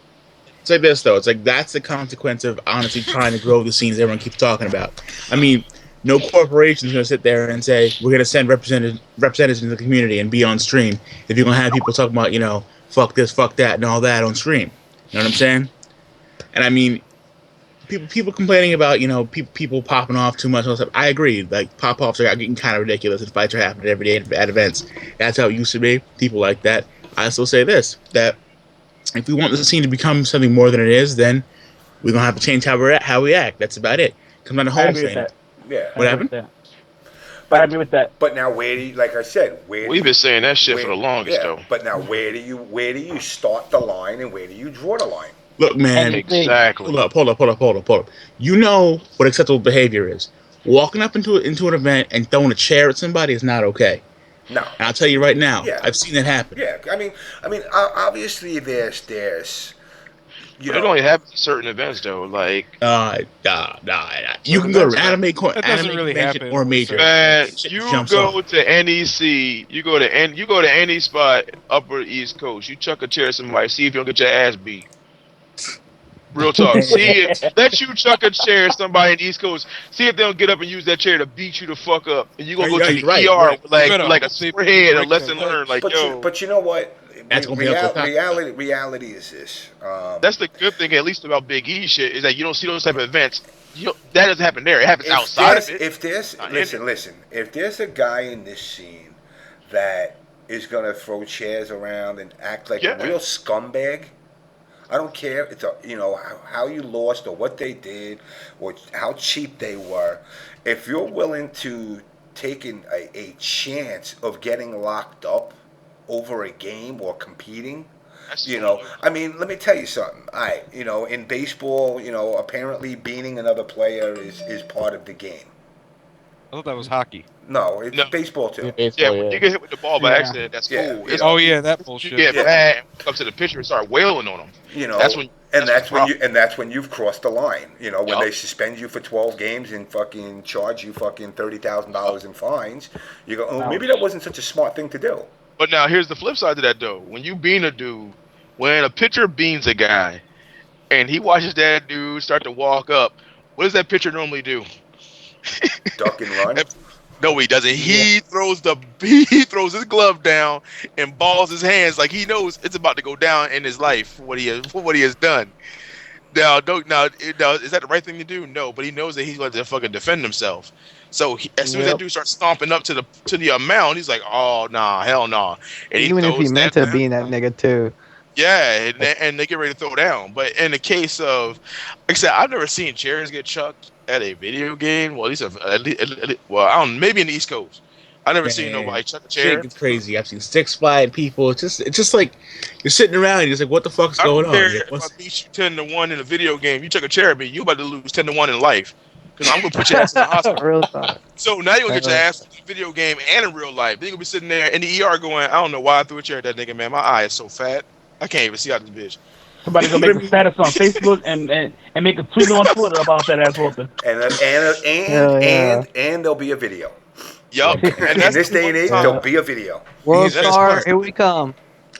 this though. It's like that's the consequence of honestly trying to grow the scenes everyone keeps talking about. I mean, no corporation's going to sit there and say, we're going to send representatives into the community and be on stream if you're going to have people talking about, you know, fuck this, fuck that, and all that on stream. You know what I'm saying? And I mean, people complaining about, you know, people popping off too much and all stuff. I agree. Like, pop-offs are getting kind of ridiculous and fights are happening every day at events. That's how it used to be. People like that. I still say this, that if we want the scene to become something more than it is, then we're going to have to change how we act. That's about it. Come down to home thing. Yeah. What happened? But I agree with that. But now, where do you, like I said, we've been saying that shit for the longest, though. But now, where do you start the line and where do you draw the line? Look, man. Exactly. Hold up. You know what acceptable behavior is. Walking up into an event and throwing a chair at somebody is not okay. No. And I'll tell you right now. Yeah. I've seen it happen. Yeah. I mean, obviously there's. It only happens at certain events, though. Like, you can go to anime really convention or major. Man, you go to NEC, you go to any spot, Upper East Coast. You chuck a chair at somebody, see if you don't get your ass beat. Real talk. See if let you chuck a chair at somebody in the East Coast. See if they don't get up and use that chair to beat you the fuck up, and you gonna go to the ER with like a sore head, a lesson learned. Like, but you know what? That's gonna be Uncle Taco. Reality is this. That's the good thing, at least about Big E shit, is that you don't see those type of events. That doesn't happen there. It happens outside of it. If there's a guy in this scene that is gonna throw chairs around and act like a real scumbag, I don't care. It's how you lost or what they did or how cheap they were. If you're willing to take a chance of getting locked up over a game or competing, I mean, let me tell you something. In baseball, apparently beating another player is part of the game. I thought that was hockey. No, it's baseball too. When you get hit with the ball by accident, that's cool. That bullshit. You get mad, come to the pitcher and start wailing on him. That's when you've crossed the line. When they suspend you for 12 games and fucking charge you fucking $30,000 in fines, you go, oh, maybe that wasn't such a smart thing to do. But now here's the flip side to that though. When you bean a dude, when a pitcher beans a guy, and he watches that dude start to walk up, what does that pitcher normally do? Duck and run. No, he doesn't. He throws his glove down and balls his hands like he knows it's about to go down in his life for what he has done. Now, is that the right thing to do? No, but he knows that he's going to fucking defend himself. So as soon as that dude starts stomping up to the mound, he's like, "Oh nah, hell nah." And even if he meant to be in that nigga too. Yeah, and they get ready to throw down. But in the case of, like I said, I've never seen chairs get chucked at a video game. Well, at least well, I don't know, maybe in the East Coast. I've never seen nobody chuck a chair. It's crazy. I've seen sticks fly at people. It's just like you're sitting around and you're just like, what the fuck's going on? If I beat you 10-1 in a video game, you chuck a chair at me, you about to lose 10-1 in life. Because I'm gonna put your ass in the hospital. Real talk. So now you're gonna get your ass in the video game and in real life. Then you're gonna be sitting there in the ER going, I don't know why I threw a chair at that nigga, man. My eye is so fat. I can't even see out this bitch. Somebody gonna make a status on Facebook and make a tweet on Twitter about that ass whooping. And there'll be a video. Yup. And in this day and age, there'll be a video. World Star, here we come.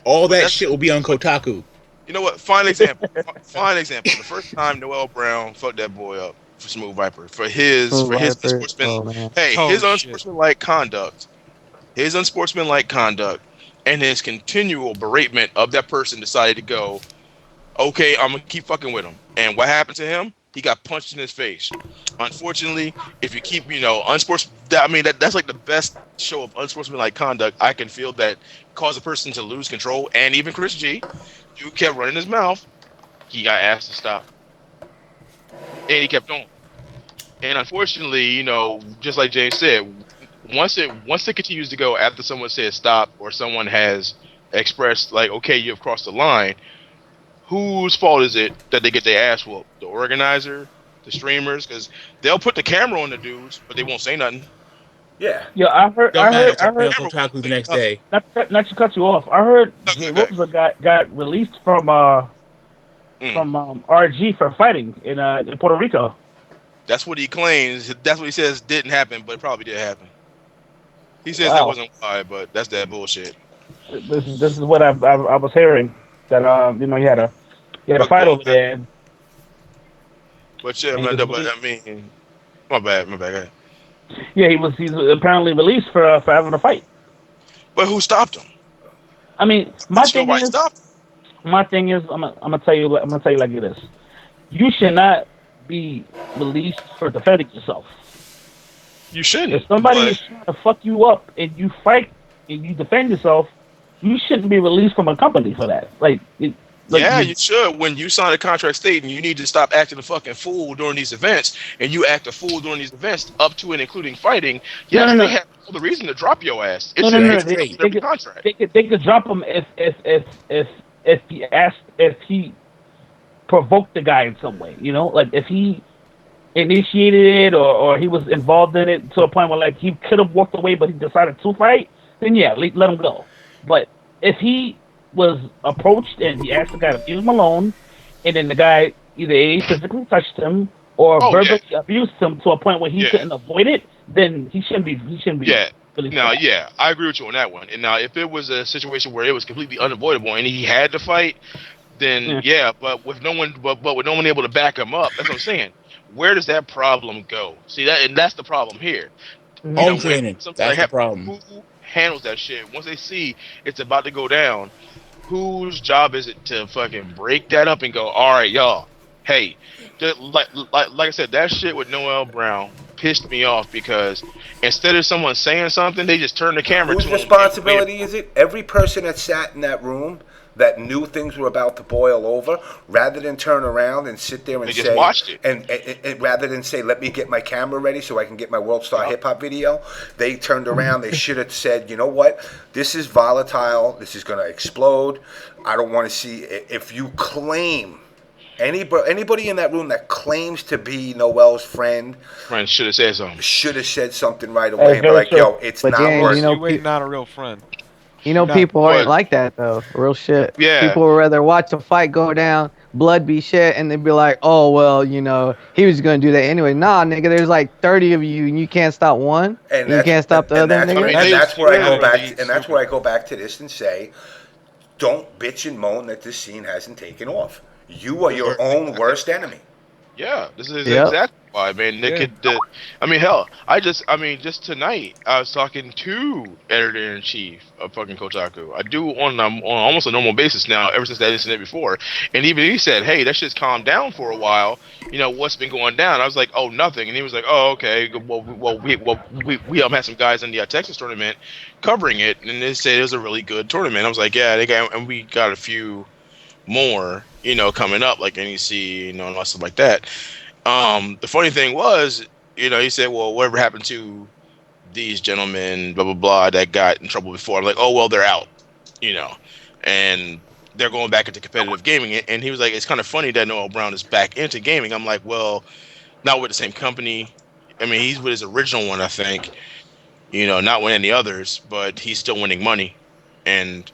All that shit will be on Kotaku. You know what? Fine example. The first time Noel Brown fucked that boy up for Smooth Viper for his unsportsmanlike conduct. His unsportsmanlike conduct and his continual beratement of that person decided to go, okay, I'm gonna keep fucking with him. And what happened to him? He got punched in his face. Unfortunately, if you keep, that's like the best show of unsportsmanlike conduct I can feel that caused a person to lose control. And even Chris G, who kept running his mouth, he got asked to stop. And he kept going. And unfortunately, just like James said, once it continues to go after someone says stop or someone has expressed like, okay, you've crossed the line, whose fault is it that they get their ass whooped? The organizer, the streamers, because they'll put the camera on the dudes, but they won't say nothing. Yeah. Yeah, I heard. Kotaku the next day. Not to cut you off. I heard Rosa got released from RG for fighting in Puerto Rico. That's what he claims. That's what he says didn't happen, but it probably did happen. He says that wasn't why, but that's that bullshit. This is what I was hearing, that he had a fight over there. But yeah, my bad. Yeah, he's apparently released for having a fight. But who stopped him? I mean, my thing is, I'm gonna tell you like it is. You should not be released for defending yourself. You shouldn't. If somebody is trying to fuck you up and you fight and you defend yourself, you shouldn't be released from a company for that. You should. When you sign a contract stating you need to stop acting a fucking fool during these events, and you act a fool during these events, up to and including fighting, they have all the reason to drop your ass. Contract. They could drop him if he provoked the guy in some way. Like if he initiated it or he was involved in it to a point where like he could have walked away, but he decided to fight. Then let him go. But if he was approached and he asked the guy to leave him alone, and then the guy either physically touched him or verbally abused him to a point where he couldn't avoid it, then he shouldn't be. Yeah. Now, I agree with you on that one. And now, if it was a situation where it was completely unavoidable and he had to fight, then yeah, but with no one, but with no one able to back him up, that's what I'm saying. Where does that problem go? See that, and that's the problem here. Home training. Something That's like the problem. who handles that shit? Once they see it's about to go down, whose job is it to fucking break that up and go, all right, y'all, hey, like I said, that shit with Noel Brown pissed me off because instead of someone saying something, they just turn the camera to him. Whose responsibility is it? Every person that sat in that room that knew things were about to boil over, rather than turn around and sit there and say, just watched it. And rather than say, let me get my camera ready so I can get my World Star Hip Hop video, they turned around. They should have said, you know what? This is volatile. This is going to explode. I don't want to see it. If you claim anybody in that room that claims to be Noel's friend should have said something. Should have said something right away. But like, yo, it's not working. You waiting on a real friend. You know, people aren't like that though. Real shit. Yeah. People would rather watch a fight go down, blood be shed, and they'd be like, "Oh well, you know, he was gonna do that anyway." Nah, nigga, there's like 30 of you, and you can't stop one, and you can't stop the other. Nigga. And that's where I go back. And that's where I go back to this and say, don't bitch and moan that this scene hasn't taken off. You are your own worst enemy. Yeah, this is exactly why, man. They could. I mean, hell, just tonight I was talking to editor-in-chief of fucking Kotaku. I do on almost a normal basis now, ever since that incident before. And even he said, "Hey, that shit's calmed down for a while. You know what's been going down?" I was like, "Oh, nothing." And he was like, "Oh, okay. Well, we had some guys in the Texas tournament covering it, and they said it was a really good tournament." I was like, "Yeah, and we got a few more, you know, coming up, like NEC, you know, and stuff like that." The funny thing was, you know, he said, "Well, whatever happened to these gentlemen, blah blah blah, that got in trouble before?" I'm like, "Oh well, they're out, you know, and they're going back into competitive gaming." And he was like, "It's kind of funny that Noel Brown is back into gaming." I'm like, "Well, not with the same company. I mean, he's with his original one, I think, you know, not with any others, but he's still winning money." And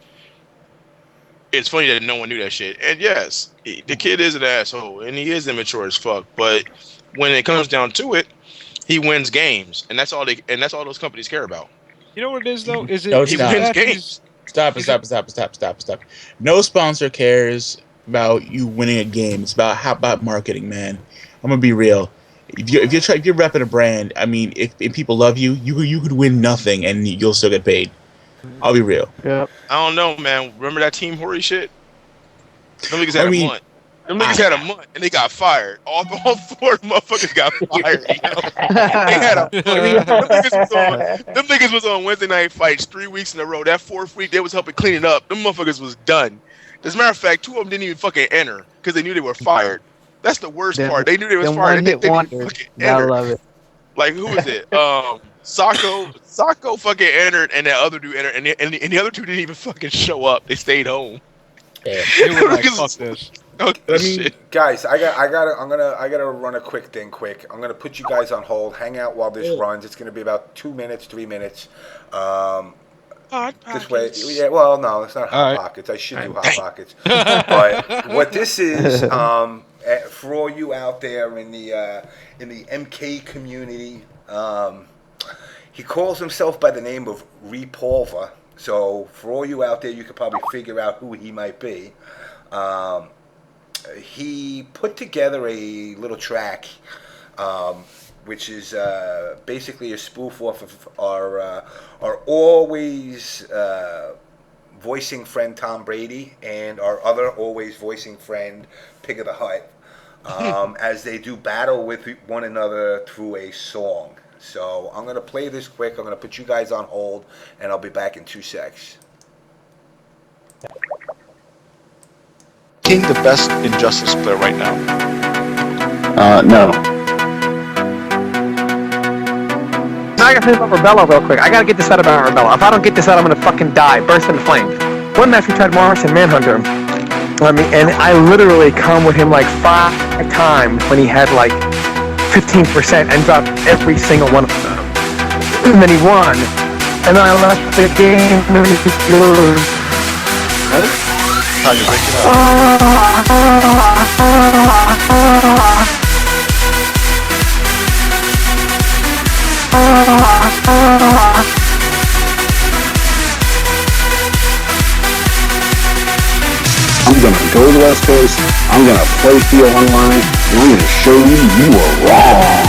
it's funny that no one knew that shit. And yes, the kid is an asshole, and he is immature as fuck. But when it comes down to it, he wins games, and that's all those companies care about. You know what it is though? Is it No, he wins games? Stop. No sponsor cares about you winning a game. It's about marketing, man. I'm gonna be real. If you're repping a brand, I mean, if people love you, you could win nothing and you'll still get paid. I'll be real. Yep. I don't know, man. Remember that Team Hori shit? Them niggas had a month. Them niggas had a month and they got fired. All four motherfuckers got fired. You know? They had a them niggas was on Wednesday night fights 3 weeks in a row. That fourth week they was helping clean it up. Them motherfuckers was done. As a matter of fact, 2 of them didn't even fucking enter because they knew they were fired. That's the worst part. They knew they was fired. They didn't fucking enter. I love it. Like, who is it? Sako fucking entered, and that other dude entered, and the other two didn't even fucking show up. They stayed home. Damn. They were like, fuck this. I mean, guys, I gotta run a quick thing. I'm gonna put you guys on hold. Hang out while this runs. It's gonna be about 2 minutes, 3 minutes. This way, yeah. Well, no, it's not hot pockets. I should do hot pockets. But what this is, for all you out there in the MK community, he calls himself by the name of Repulver. So for all you out there, you could probably figure out who he might be. He put together a little track, which is basically a spoof off of our always voicing friend Tom Brady and our other always voicing friend Pig of the Hut, as they do battle with one another through a song. So I'm going to play this quick. I'm going to put you guys on hold, and I'll be back in 2 secs. King the best Injustice player right now? No. Now I gotta say about Rebella real quick. I gotta get this out about Rebella. If I don't get this out, I'm gonna fucking die, burst into flames. One match we tried Morrison Manhunter him. And I literally come with him like 5 times when he had like 15% and dropped every single one of them. And then he won. And then I left the game and he lose. How you break it I'm gonna go to the West Coast, I'm gonna play for you online, and I'm gonna show you you were wrong.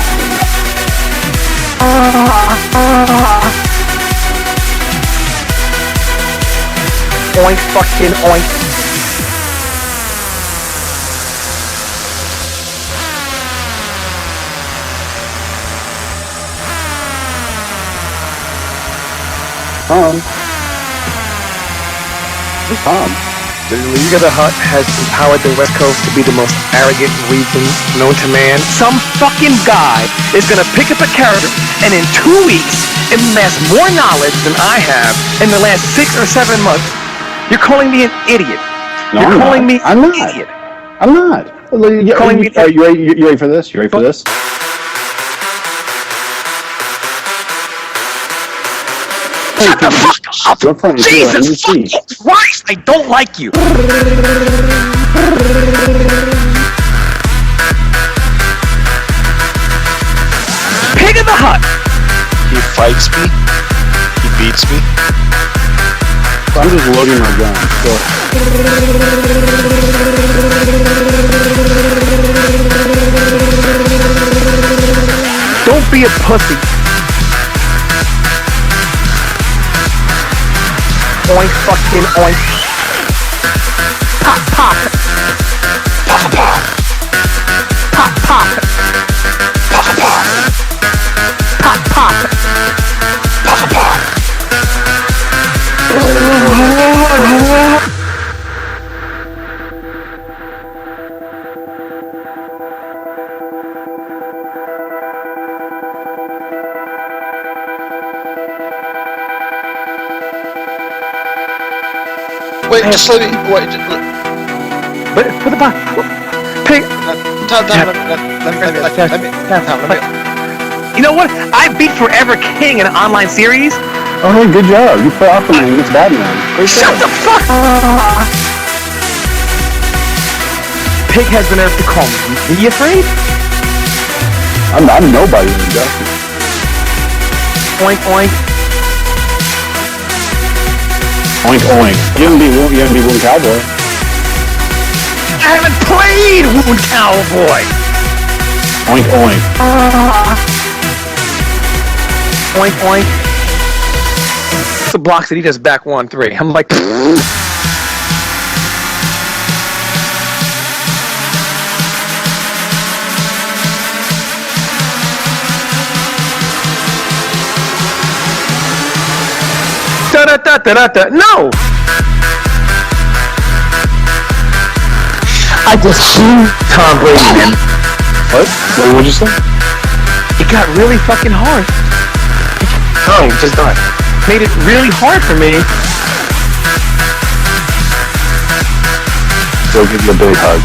Oink, fucking oink. Tom. Who's Tom? The League of the Hut has empowered the West Coast to be the most arrogant region known to man. Some fucking guy is gonna pick up a character and in 2 weeks amass more knowledge than I have in the last 6 or 7 months. You're calling me an idiot. No, You're calling me an idiot. I'm not. You're calling me. You ready for this? You ready for this? Shut the fuck up! Jesus fucking Christ! I don't like you! Pig in the Hut! He fights me. He beats me. I'm just loading my gun. So. Don't be a pussy. Oink, fucking oink. Pop, pop. Pop, pop. Pop, pop. Pop, pop. Pop, pop. Pop, pop. Wait, just let me. Wait, But put the box. Pig. You know what? I beat Forever King in an online series. Oh, hey, good job. You play Aquaman against Batman. Shut the fuck up! Pig has the nerve to call me. Are you afraid? I'm nobody in Justice. Oink, oink. Oink, oink. You haven't be Wound Cowboy. I haven't played Wound Cowboy! Oink, oink. Oink, oink. The blocks that he does back 1-3. I'm like... Da-da-da-da-da-da. No! I just seen Tom Brady, man. What? What would you say? It got really fucking hard. Oh, just died. Made it really hard for me. So I'll give you a big hug.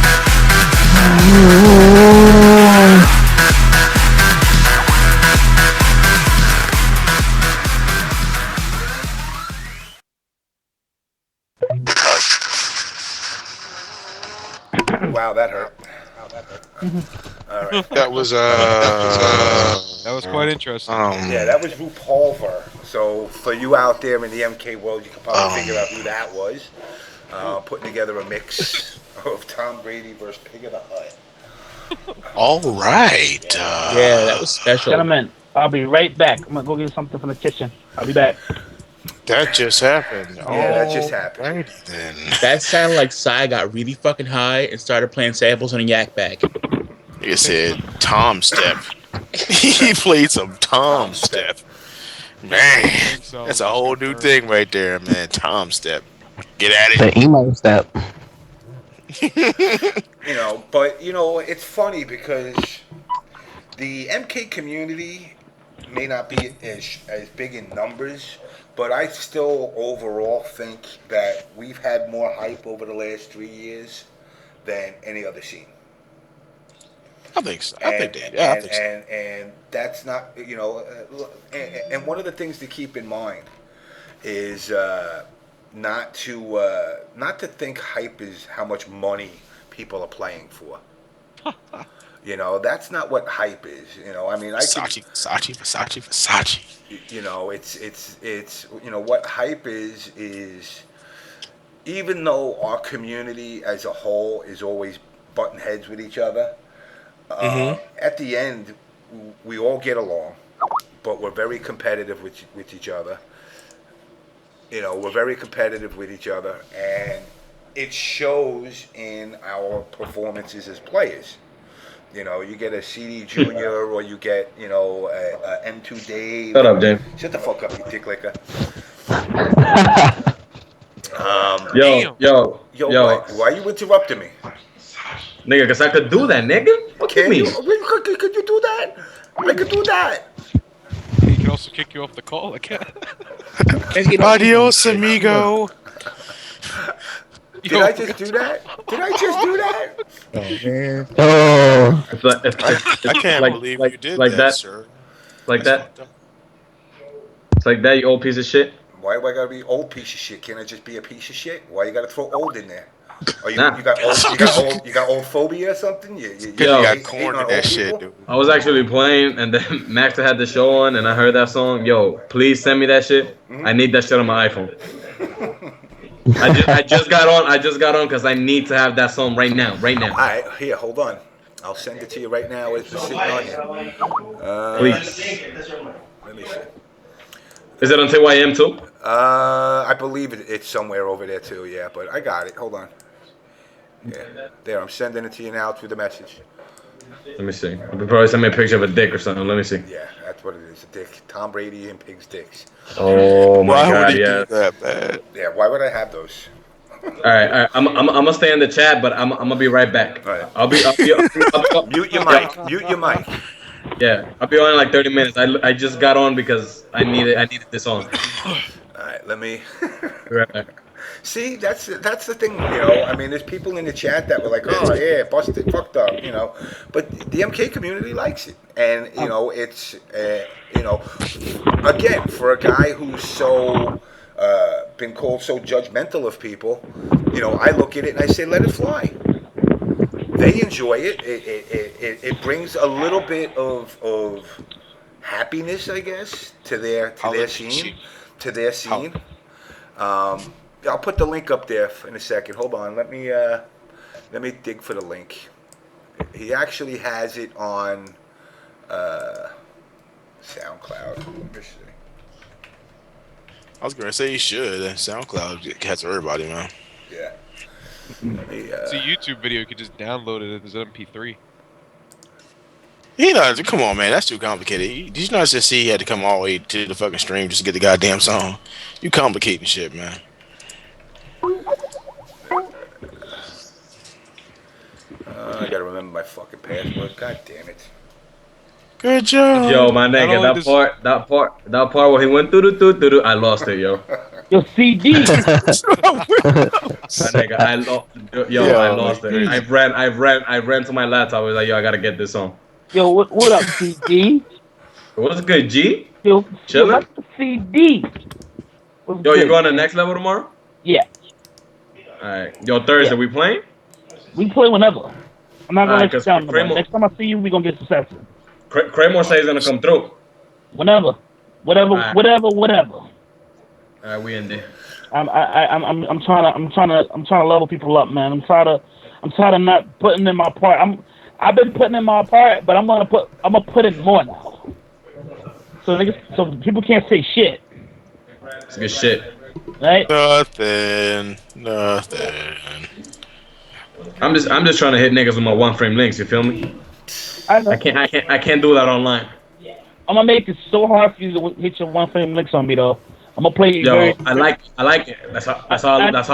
Wow, that hurt. All right. That was quite interesting. Yeah, that was Rupolver. So for you out there in the MK world, you can probably figure out who that was. Putting together a mix of Tom Brady versus Pig of the Hut. all right. Yeah, that was special. Gentlemen, I'll be right back. I'm gonna go get something from the kitchen. I'll be back. That just happened. Yeah, that just happened. Right then. That sounded like Sai got really fucking high and started playing samples on a yak bag. He said Tom Step. He played some Tom Step. Man, that's a whole new thing right there, man. Tom Step. Get at it. The emo step. But it's funny because the MK community may not be as big in numbers, but I still overall think that we've had more hype over the last 3 years than any other scene. I think so. And that's not, and one of the things to keep in mind is not to think hype is how much money people are playing for. That's not what hype is. Versace. It's what hype is even though our community as a whole is always butting heads with each other, at the end, we all get along, but we're very competitive with each other. You know, we're very competitive with each other, and it shows in our performances as players. You know, you get a CDjr or you get, you know, a M2 Dave. Shut up, James. Shut the fuck up, you dick licker. Yo. Why are you interrupting me? Nigga, because I could do that, nigga. What Can you mean? Could you do that? I could do that. He can also kick you off the call again. Adios, amigo. Did I just do that? Oh, man. Oh. I can't believe you did that, sir. Like that? It's like that, you old piece of shit. Why do I gotta be old piece of shit? Can't I just be a piece of shit? Why you gotta throw old in there? Or you got old phobia or something? You got corn in that shit, dude. I was actually playing, and then Max had the show on, and I heard that song. Yo, please send me that shit. I need that shit on my iPhone. I just got on because I need to have that song right now. All right, here, hold on. I'll send it to you right now. It's sitting on you. Please. Let me see. Is it on TYM too? I believe it's somewhere over there too. Yeah, but I got it. Hold on. Yeah, there. I'm sending it to you now through the message. Let me see. You'll probably send me a picture of a dick or something. Let me see. Yeah, that's what it is. A dick. Tom Brady and pig's dicks. Oh my God! Yeah. That bad? Yeah. Why would I have those? All right. I'm gonna stay in the chat, but I'm gonna be right back. All right. I'll be Mute your mic. Mute your mic. Yeah, I'll be on in like 30 minutes. I just got on because I needed this on. All right. Let me. Right back. See, that's the thing, you know. I mean, there's people in the chat that were like, "Oh yeah, busted, fucked up," you know. But the MK community likes it, and you know, it's you know, again, for a guy who's so been called so judgmental of people, you know, I look at it and I say, let it fly. They enjoy it. It brings a little bit of happiness, I guess, to their scene. I'll put the link up there in a second. Hold on. Let me dig for the link. He actually has it on SoundCloud. Let me see. I was gonna say you should. SoundCloud has everybody, man. Yeah. It's a YouTube video. You could just download it as an MP3. He does. Come on, man. That's too complicated. Did you not just see he had to come all the way to the fucking stream just to get the goddamn song? You complicating shit, man. I gotta remember my fucking password. God damn it. Good job. Yo, my nigga, that part where he went doo-doo-doo-doo-doo, I lost it, yo. Yo, CD. My nigga, I lost it. I ran to my laptop. I was like, yo, I gotta get this on. Yo, what up, CD? What's good, G? Yo, chillin'? What's the CD? What's yo, good? you going to the next level tomorrow? Yeah. Alright. Yo, Thursday, we playing? We play whenever. I'm not gonna let you down. Next time I see you, we gonna get successful. Kramer says he's gonna come through. Whatever. Alright, we in there. I'm trying to level people up, man. I'm tired of not putting in my part. I've been putting in my part, but I'm gonna put in more now. So people can't say shit. It's good shit. Right? Nothing. I'm just trying to hit niggas with my one frame links. You feel me? I can't do that online. I'm gonna make it so hard for you to hit your one frame links on me though. I'm gonna play. Yo, I like it. That's how I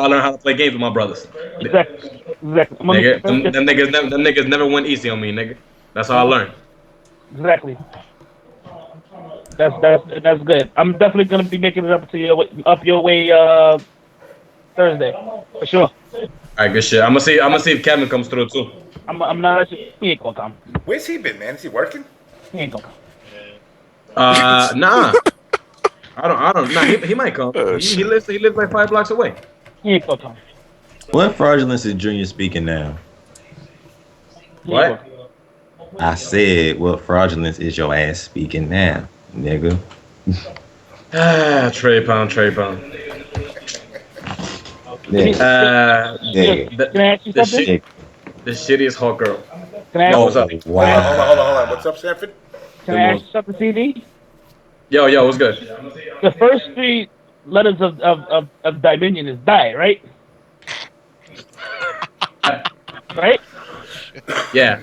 learn how to play games with my brothers. Exactly. Nigga, them niggas never went easy on me, nigga. That's how I learned. Exactly. That's good. I'm definitely gonna be making it up your way Thursday for sure. Alright, good shit. I'm gonna see if Kevin comes through too. I'm not. He ain't gonna come. Where's he been, man? Is he working? He ain't gonna come. Nah. I don't. Nah, he might come. He lives like 5 blocks away. He ain't gonna come. What fraudulence is Junior speaking now? What? I said, what fraudulence is your ass speaking now, nigga? Can I ask you something? The shittiest hot girl. Can I ask Yo, what's up? Wow. Hold on. What's up, Sanford? Can I ask you something, CD? Yo, what's good? The first 3 letters of Dominion is die, right? Right? Yeah.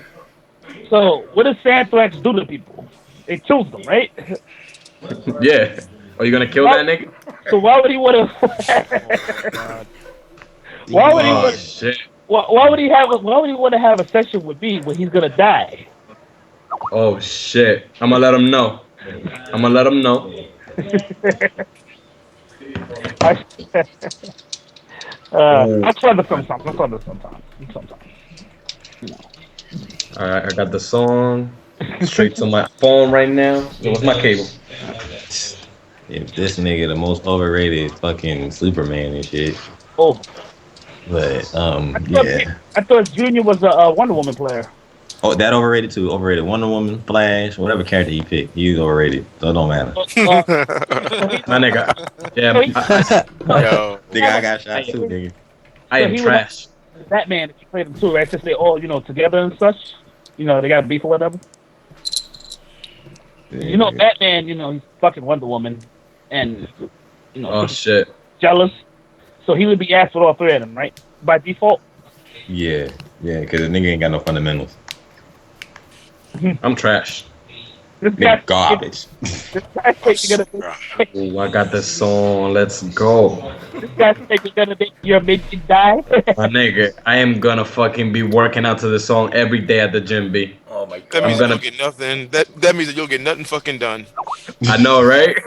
So, what does Santhrax do to people? It kills them, right? Yeah. Are you gonna kill that nigga? So why would he want to? Why would he want? Shit. Why would he want to have a session with me when he's gonna die? Oh shit! I'm gonna let him know. I try to sometimes. All right, I got the song straight to my phone right now. Yo, what's my cable? If this nigga the most overrated fucking Superman and shit. Oh. But I thought Junior was a Wonder Woman player. Oh, that overrated too. Overrated Wonder Woman, Flash, whatever character he picked, he's overrated. So it don't matter. My nigga. Yeah. Yo, nigga, I got shot too, nigga. I am trash. Batman, if you played them too, right? Since they all, together and such. They got beef or whatever. Yeah. Batman, he's fucking Wonder Woman. And, oh, shit. Jealous. So he would be asked with all 3 of them, right? By default? Yeah, because the nigga ain't got no fundamentals. I'm trash. This guy garbage. Ooh, I got this song. Let's go. This guy's gonna make your midget die. My nigga, I am gonna fucking be working out to this song every day at the gym, B. Oh my god. That means you'll get nothing. That means that you'll get nothing fucking done. I know, right?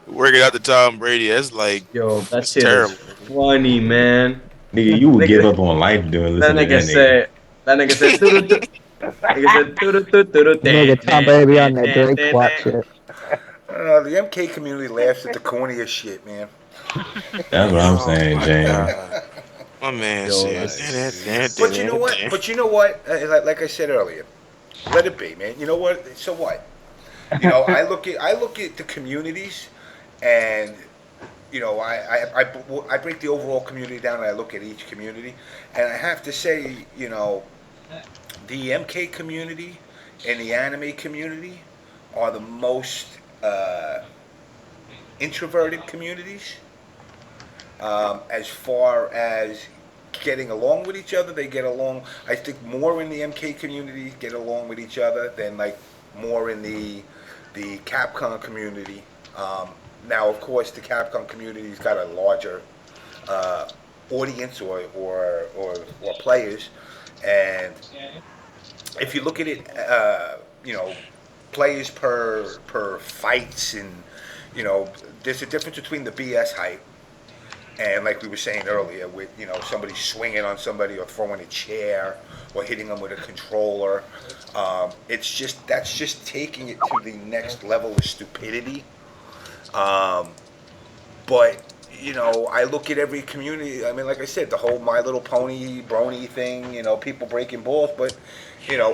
Working out the Tom Brady, that's like, yo, that's terrible. Funny, man. Nigga, you would give up on life doing that nigga said. That nigga said. Nigga, Tom Brady on that Drake swap shit. The MK community laughs at the corniest shit, man. That's what I'm saying, James. My man said. But you know what? Like I said earlier, let it be, man. You know what? So what? I look at the communities, and I break the overall community down, and I look at each community, and I have to say, the MK community and the anime community are the most introverted communities. As far as getting along with each other, they get along. I think more in the MK community get along with each other than like more in the Capcom community. Now, of course, the Capcom community's got a larger audience or players, and if you look at it, players per fights, and there's a difference between the BS hype and, like we were saying earlier, with somebody swinging on somebody or throwing a chair or hitting them with a controller. That's just taking it to the next level of stupidity. But I look at every community. I mean, like I said, the whole My Little Pony brony thing. People breaking balls, but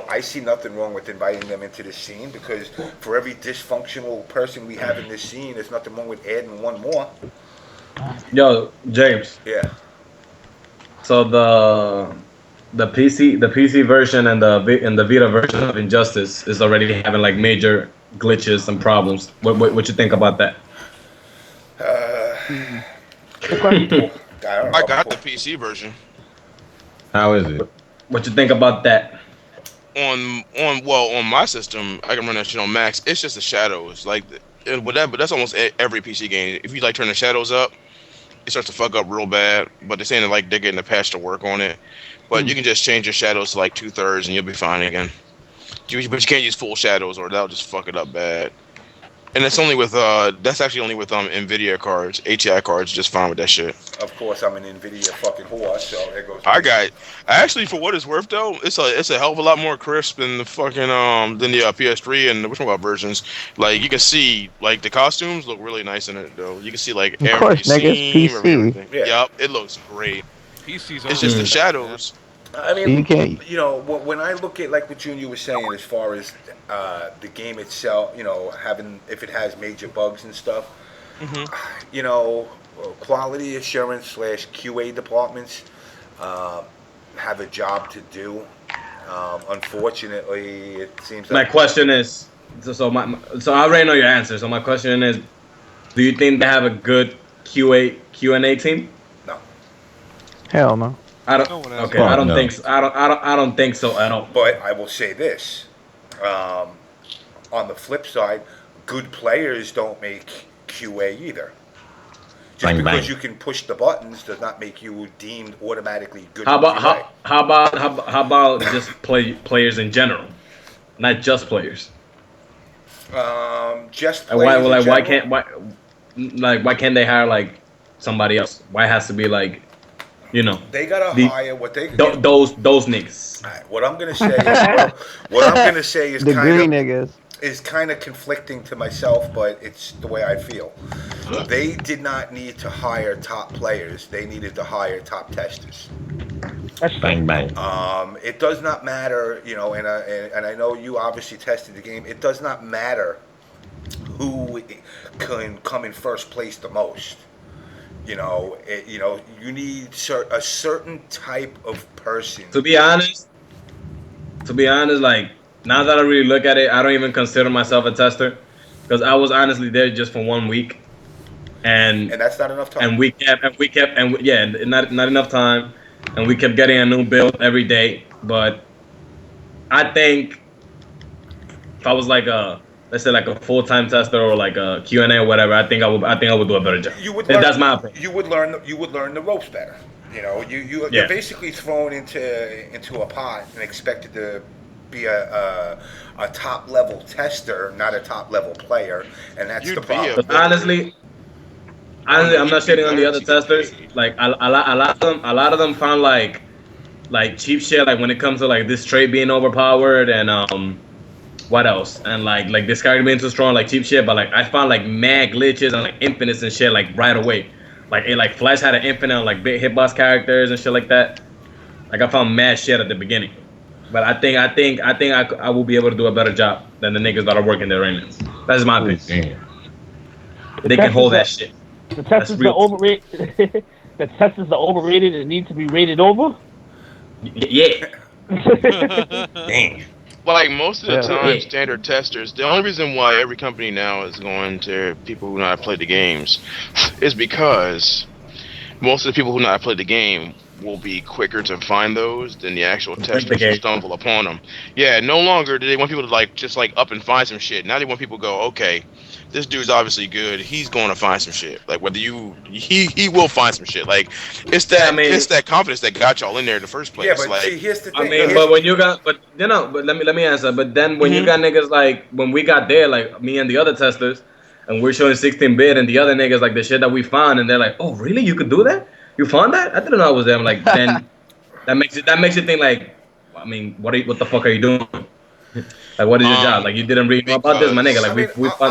I see nothing wrong with inviting them into the scene, because for every dysfunctional person we have in this scene, there's nothing wrong with adding one more. Yo, James. Yeah. So the PC version and the Vita version of Injustice is already having like major glitches and problems. What you think about that? I got the PC version. How is it? What you think about that? On my system, I can run that shit on max. It's just the shadows, but that's almost every PC game. If you turn the shadows up, it starts to fuck up real bad. But they're saying that they're getting a patch to work on it. But you can just change your shadows to 2/3 and you'll be fine again. But you can't use full shadows, or that'll just fuck it up bad. And that's only with that's actually only with NVIDIA cards. ATI cards just fine with that shit. Of course, I'm an NVIDIA fucking whore, so there goes. Actually, for what it's worth though, it's a hell of a lot more crisp than the fucking than the PS3 and the versions. You can see the costumes look really nice in it though. You can see every scene, everything. Yeah. Yep, it looks great. PC's it's just the shadows. I mean, when I look at what Junior was saying as far as the game itself, if it has major bugs and stuff, quality assurance / QA departments have a job to do. Unfortunately, it seems My like question is, so I already know your answer. So my question is, do you think they have a good Q&A team? No. Hell no. I don't. Okay, I don't think so. I don't think so at all. But I will say this: on the flip side, good players don't make QA either. Just because you can push the buttons does not make you deemed automatically good. How about just players in general, not just players? Just players. Why can't they hire like somebody else? Why has to be like, you know? They gotta hire what they those niggas. All right, what I'm gonna say is what I'm gonna say is the kind green of niggas. Is kind of conflicting to myself, but it's the way I feel. They did not need to hire top players. They needed to hire top testers. Bang bang. It does not matter, you know, and I know you obviously tested the game. It does not matter who can come in first place the most. You know, you need a certain type of person. To be honest, like, now that I really look at it, I don't even consider myself a tester, because I was honestly there just for 1 week, and that's not enough time. And not enough time, and we kept getting a new build every day. But I think if I was like let's say like a full-time tester or like a Q&A or whatever, I think I would do a better job. That's my opinion. You would learn the ropes better. You know, you're basically thrown into a pot and expected to be a top level tester, not a top level player, and that's the problem. Honestly, I'm not shitting on the other testers. Like a lot of them found like cheap shit. Like when it comes to like this trade being overpowered and what else? And like this character being too strong, like cheap shit. But like I found like mad glitches and like infinites and shit like right away. Like Flash had an infinite on like big hitbox characters and shit like that. Like I found mad shit at the beginning. But I think I will be able to do a better job than the niggas that are working there right now. That's my opinion. They can hold that shit. The testers are overrated. The testers are overrated and need to be rated over. Yeah. Damn. Like most of the time, standard testers. The only reason why every company now is going to people who know how to play the games is because most of the people who know how to play the game will be quicker to find those than the actual testers who stumble upon them. Yeah, no longer do they want people to just up and find some shit. Now they want people to go, okay, this dude's obviously good. He's going to find some shit. Like whether he will find some shit. Like it's that it's that confidence that got y'all in there in the first place. Yeah, but like, see, here's the thing. I mean, but when you got, but let me answer. But then when you got niggas like when we got there, like me and the other testers, and we're showing 16-bit, and the other niggas like the shit that we found, and they're like, oh really? You could do that? You found that? I didn't know I was there. I'm like, then that makes you think like, I mean, what the fuck are you doing? Like, what is your job? Like, you didn't read about this, my nigga. Like,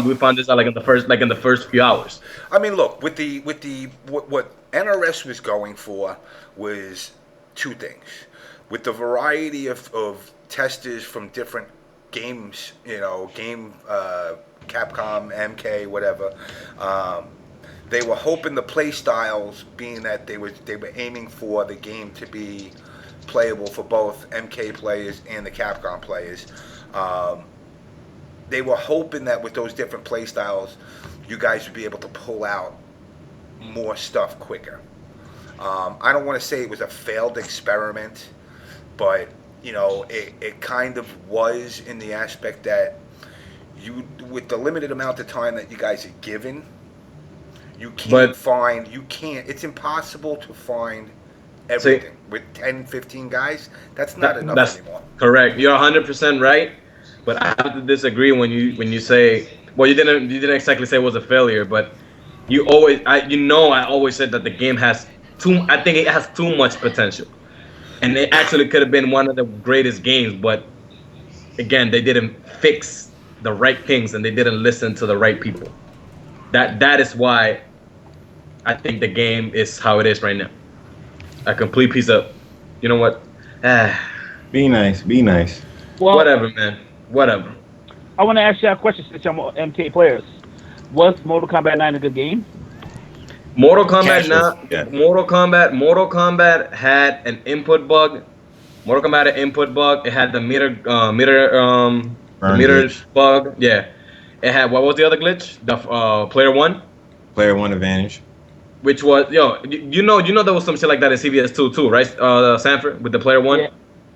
we found this out like in the first few hours. I mean, look, what NRS was going for was two things. With the variety of testers from different games, Capcom, MK, whatever. They were hoping the play styles, being that they were aiming for the game to be playable for both MK players and the Capcom players. They were hoping that with those different play styles, you guys would be able to pull out more stuff quicker. I don't want to say it was a failed experiment, but it kind of was in the aspect that with the limited amount of time that you guys are given. It's impossible to find everything. With 10, 15 guys, that's not enough anymore. Correct. You're 100% right, but I have to disagree when you say, well, you didn't exactly say it was a failure, but I always said that the game has I think it has too much potential. And it actually could have been one of the greatest games, but again, they didn't fix the right things and they didn't listen to the right people. That is why I think the game is how it is right now. A complete piece of, you know what? Be nice. Well, whatever, man. Whatever. I want to ask you a question since I'm MK players. Was Mortal Kombat 9 a good game? Mortal Kombat had an input bug. Mortal Kombat had an input bug. It had the meter bug. Yeah. It had, what was the other glitch? The player one advantage. Which was, you know there was some shit like that in CVS2 too, right? Sanford with the player one.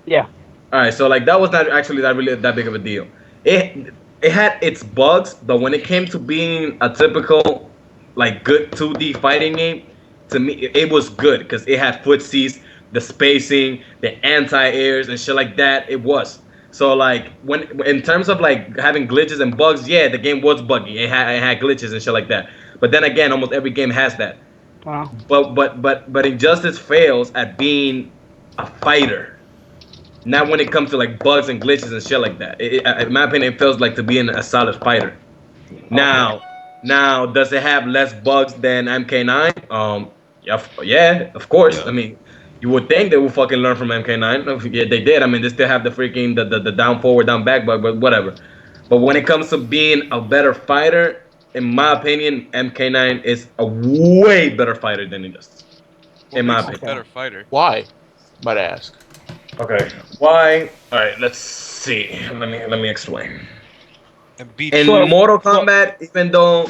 Yeah. All right, so like that was not actually that big of a deal. It had its bugs, but when it came to being a typical like good 2D fighting game, to me it was good because it had footsies, the spacing, the anti-airs and shit like that. It was. So like when in terms of like having glitches and bugs, yeah, the game was buggy. It had glitches and shit like that. But then again, almost every game has that. Wow. But Injustice fails at being a fighter. Not when it comes to like bugs and glitches and shit like that. In my opinion, it feels like to being a solid fighter. Now, does it have less bugs than MK9? Yeah, of course. Yeah. I mean, you would think they would fucking learn from MK9. Yeah, they did. I mean, they still have the freaking the down forward, down back bug, but whatever. But when it comes to being a better fighter, in my opinion, MK9 is a way better fighter than Injustice. In my opinion, better fighter. Why? Might ask. Okay, why? All right, let's see. Let me explain. In Mortal Kombat, even though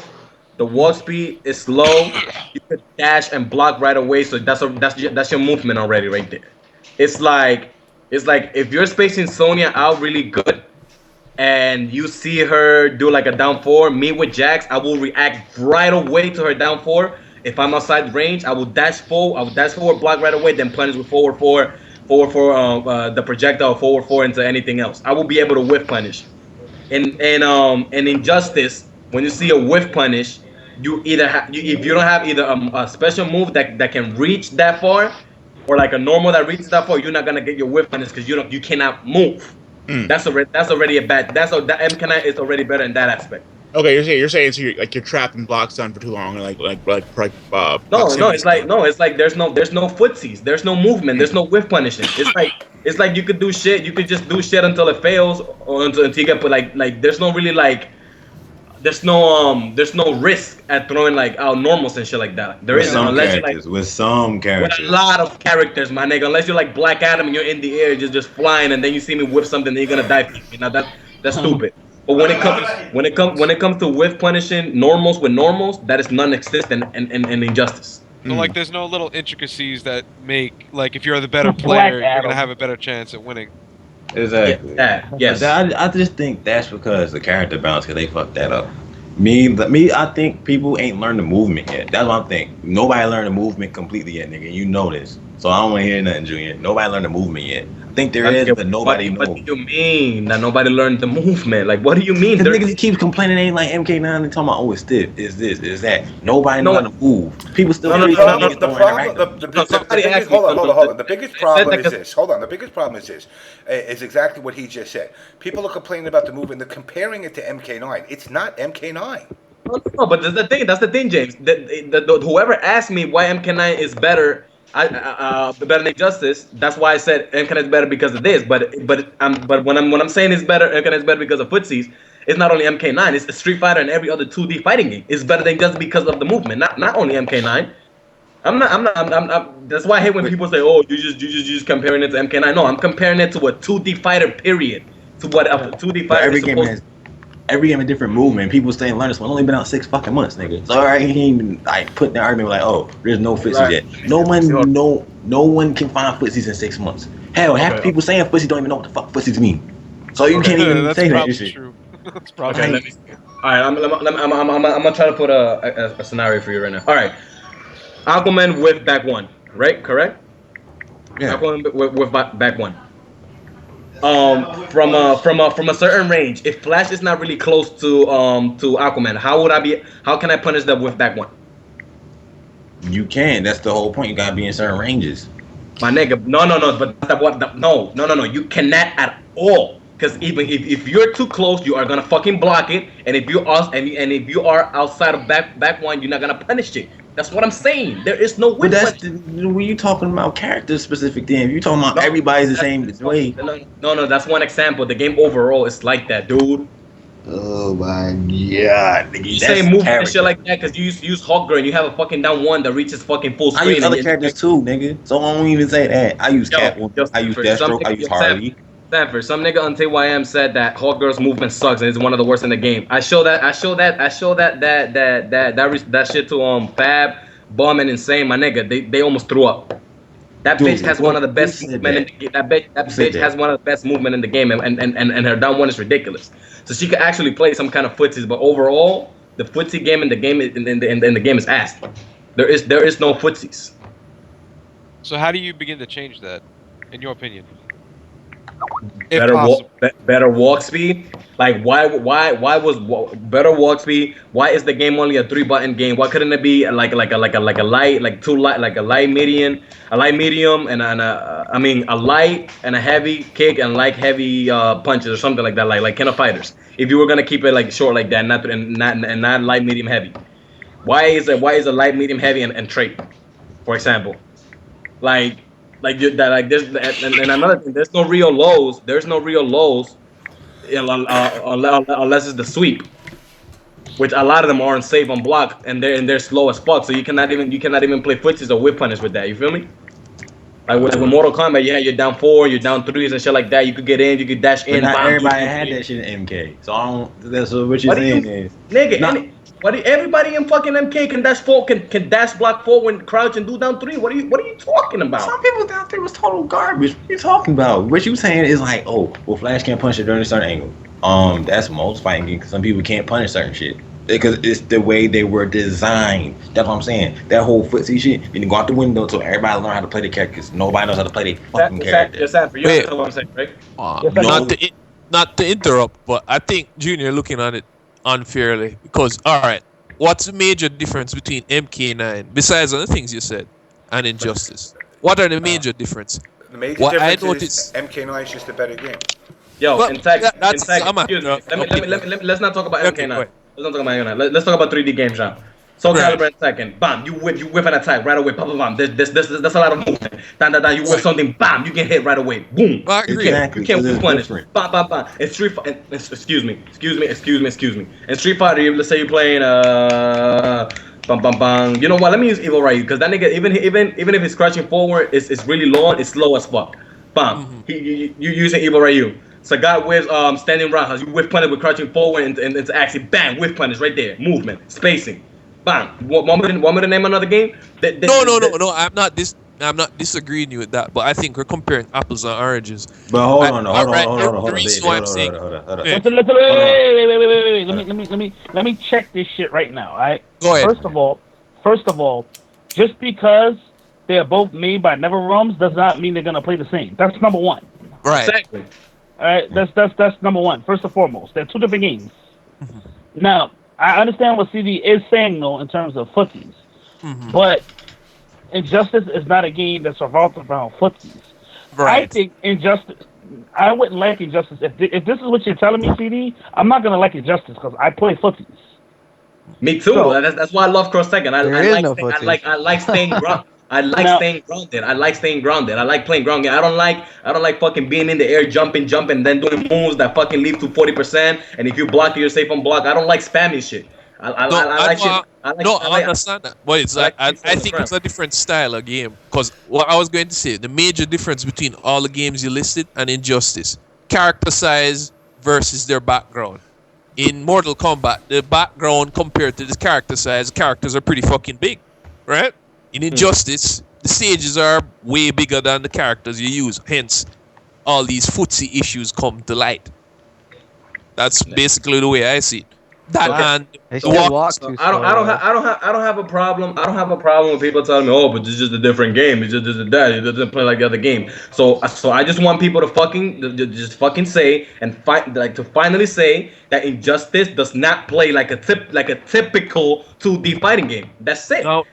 the walk speed is slow, you could dash and block right away. So that's your movement already right there. It's like if you're spacing Sonya out really good, and you see her do like a down four, me with Jax, I will react right away to her down four. If I'm outside range, I will dash forward, block right away, then punish with forward four, the projectile forward four into anything else. I will be able to whiff punish. In Injustice, when you see a whiff punish, you either if you don't have either a special move that can reach that far, or like a normal that reaches that far, you're not gonna get your whiff punish because you cannot move. That's already a bad. That MK9 is already better in that aspect. Okay, you're saying so you're trapping blocks down for too long, No, it's like there's no footsies, there's no movement, there's no whiff punishing. It's like you could do shit, you could just do shit until it fails or until you get put like there's no really like there's no risk at throwing like out normals and shit like that. There isn't unless with some characters. With a lot of characters, my nigga. Unless you're like Black Adam and you're in the air just flying and then you see me whiff something, then you're gonna die. Now that's stupid. But when it comes to whiff punishing normals with normals, that is non-existent in Injustice. So like there's no little intricacies that make like if you're the better player, you're gonna have a better chance at winning. Exactly. Yes. I just think that's because the character balance, because they fucked that up. Me, I think people ain't learned the movement yet. That's what I'm thinking. Nobody learned the movement completely yet, nigga. You know this. So I don't want to hear nothing, Junior. Nobody learned the movement yet. I think there is, but nobody knows. What do you mean that nobody learned the movement? Like, what do you mean? The niggas keep complaining they ain't like MK9 and talking about, oh, it's this, is this, is that. Nobody know how to move. People still hold on. The biggest problem is this. Hold on. The biggest problem is this. Is exactly what he just said. People are complaining about the movement. They're comparing it to MK9. It's not MK9. No, but that's the thing, James. Whoever asked me why MK9 is better, better than Injustice, that's why I said MK9 is better because of this. But when I'm saying it's better, MK9 is better because of footsies. It's not only MK9. It's Street Fighter and every other 2D fighting game. It's better than just because of the movement. Not only MK9. I'm not. That's why I hate when people say, "Oh, you just comparing it to MK9." No, I'm comparing it to a 2D fighter. Period. To what a 2D fighter. Every game a different movement. People saying learn this one only been out 6 fucking months, nigga. So alright, he ain't even like put the argument like, oh, there's no footsies yet. No one can find footsies in 6 months. Hell, half the people saying footsies don't even know what the fuck footsies mean. So you can't even say that shit. True. That's probably true. Alright, I'm gonna try to put a scenario for you right now. Alright. Aquaman with back one, right? Correct? Yeah. Aquaman with back one. From a certain range, if Flash is not really close to Aquaman, how can I punish that with back one? You can. That's the whole point. You gotta be in certain ranges. My nigga, no. You cannot at all. Because even if you're too close, you are gonna fucking block it. And if you are outside of back one, you're not gonna punish it. That's what I'm saying. There is no way. But when you talking about character specific, then you talking about everybody's the same way. No. That's one example. The game overall is like that, dude. Oh my god, nigga. You say move and shit like that because you use Hawk Girl and you have a fucking down one that reaches fucking full screen. I use other characters too, nigga. So I don't even say that. I use Catwoman. I use Deathstroke. I use Harley. Sanford, some nigga on TYM said that Hawk Girl's movement sucks and is one of the worst in the game. I show that shit to Fab, Bum, and Insane, my nigga. They almost threw up. That bitch has one of the best movement in the game. That bitch has one of the best movement in the game, and her down one is ridiculous. So she could actually play some kind of footsies, but overall, the footsie game in the game is ass. There is no footsies. So how do you begin to change that, in your opinion? Better walk speed. Like why was better walk speed? Why is the game only a 3-button game? Why couldn't it be like a light, like a light medium, and a light and a heavy kick and like heavy punches or something like that, like Ken of Fighters. If you were gonna keep it like short like that, not light, medium, heavy. Why is a light, medium, heavy and trait, for example, like there's and another thing, there's no real lows unless it's the sweep, which a lot of them aren't safe on block and they're slow as fuck, so you cannot even play footsies or whip punish with that. You feel me? Like with Mortal Kombat, you're down 4, you're down 3s and shit like that. You could get in, you could dash in. But not everybody had that shit in MK, so I don't. That's what you're saying is, nigga. Everybody in fucking MK can dash can dash block 4 when crouch and do down 3. What are you talking about? Some people down 3 was total garbage. What are you talking about? What you saying is like, oh, well, Flash can't punch it during a certain angle. That's most fighting games. Some people can't punish certain shit because it's the way they were designed. That's what I'm saying. That whole footsie shit, you can go out the window so everybody learn how to play the characters. Nobody knows how to play their fucking characters. For you, know what I'm saying, right? Not to interrupt, but I think Junior looking on it unfairly because all right, what's the major difference between MK9 besides other things you said and Injustice? What are the major difference? The major difference is MK9 is just a better game. Yo, in fact, excuse me. Let's not talk about MK9. Let's not talk about MK9. Let's talk about 3D games now. Soul Calibur in second, bam, you whip an attack right away, bam, bam, bam. There's a lot of movement. You whip something, bam, you get hit right away, boom. You can't whip punish, bam, bam, bam. And excuse me. In Street Fighter, let's say you're playing bam, bam, bam. You know what? Let me use Evil Ryu because that nigga, even if he's crouching forward, it's really long, it's slow as fuck. Bam, you using Evil Ryu. So God whips standing roundhouse. You whip punish with crouching forward and it's actually bang, whip punish right there, movement, spacing. Bang. Want me to name another game? No. I'm not disagreeing with that, but I think we're comparing apples and oranges. But hold on. The reason why I'm saying, wait. Let me check this shit right now. All right. Go ahead. First of all, just because they're both made by NetherRealms does not mean they're gonna play the same. That's number one. Right. Exactly. All right. That's number one. First and foremost, they're two different games. Now, I understand what CD is saying though in terms of footsies, but Injustice is not a game that's revolved around footsies. Right. I think Injustice. I wouldn't like Injustice if this is what you're telling me, CD. I'm not gonna like Injustice because I play footsies. Me too. So, that's why I love cross second. I like staying grounded. I like staying grounded. I like playing ground game. I don't like fucking being in the air, jumping, and then doing moves that fucking leave to 40%. And if you block, you're safe on block. I don't like spamming shit. I understand that, but it's like I think it's a different style of game. Because what I was going to say, the major difference between all the games you listed and Injustice, character size versus their background. In Mortal Kombat, the background compared to the character size, characters are pretty fucking big, right? In Injustice, the stages are way bigger than the characters you use. Hence, all these footsie issues come to light. That's basically the way I see it. That and I don't have a problem. I don't have a problem with people telling me, "Oh, but it's just a different game. It's just that. It doesn't play like the other game." So I just want people to fucking say and to finally say that Injustice does not play like a typical 2D fighting game. That's it. No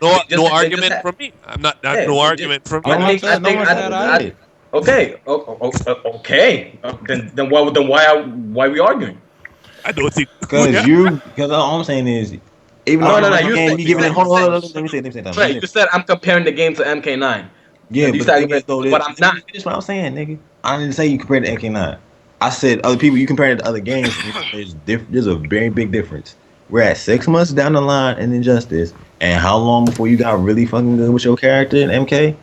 argument from me. I'm not. No argument from me. Okay. Then why are we arguing? I don't think because all I'm saying is even though you giving it. Hold on. Let me say that. Right, you said I'm comparing the game to MK9. Yeah, but I'm not. That's what I'm saying, nigga. I didn't say you compared to MK9. I said other people. You compare it to other games. There's a very big difference. We're at 6 months down the line in Injustice, and how long before you got really fucking good with your character in MK?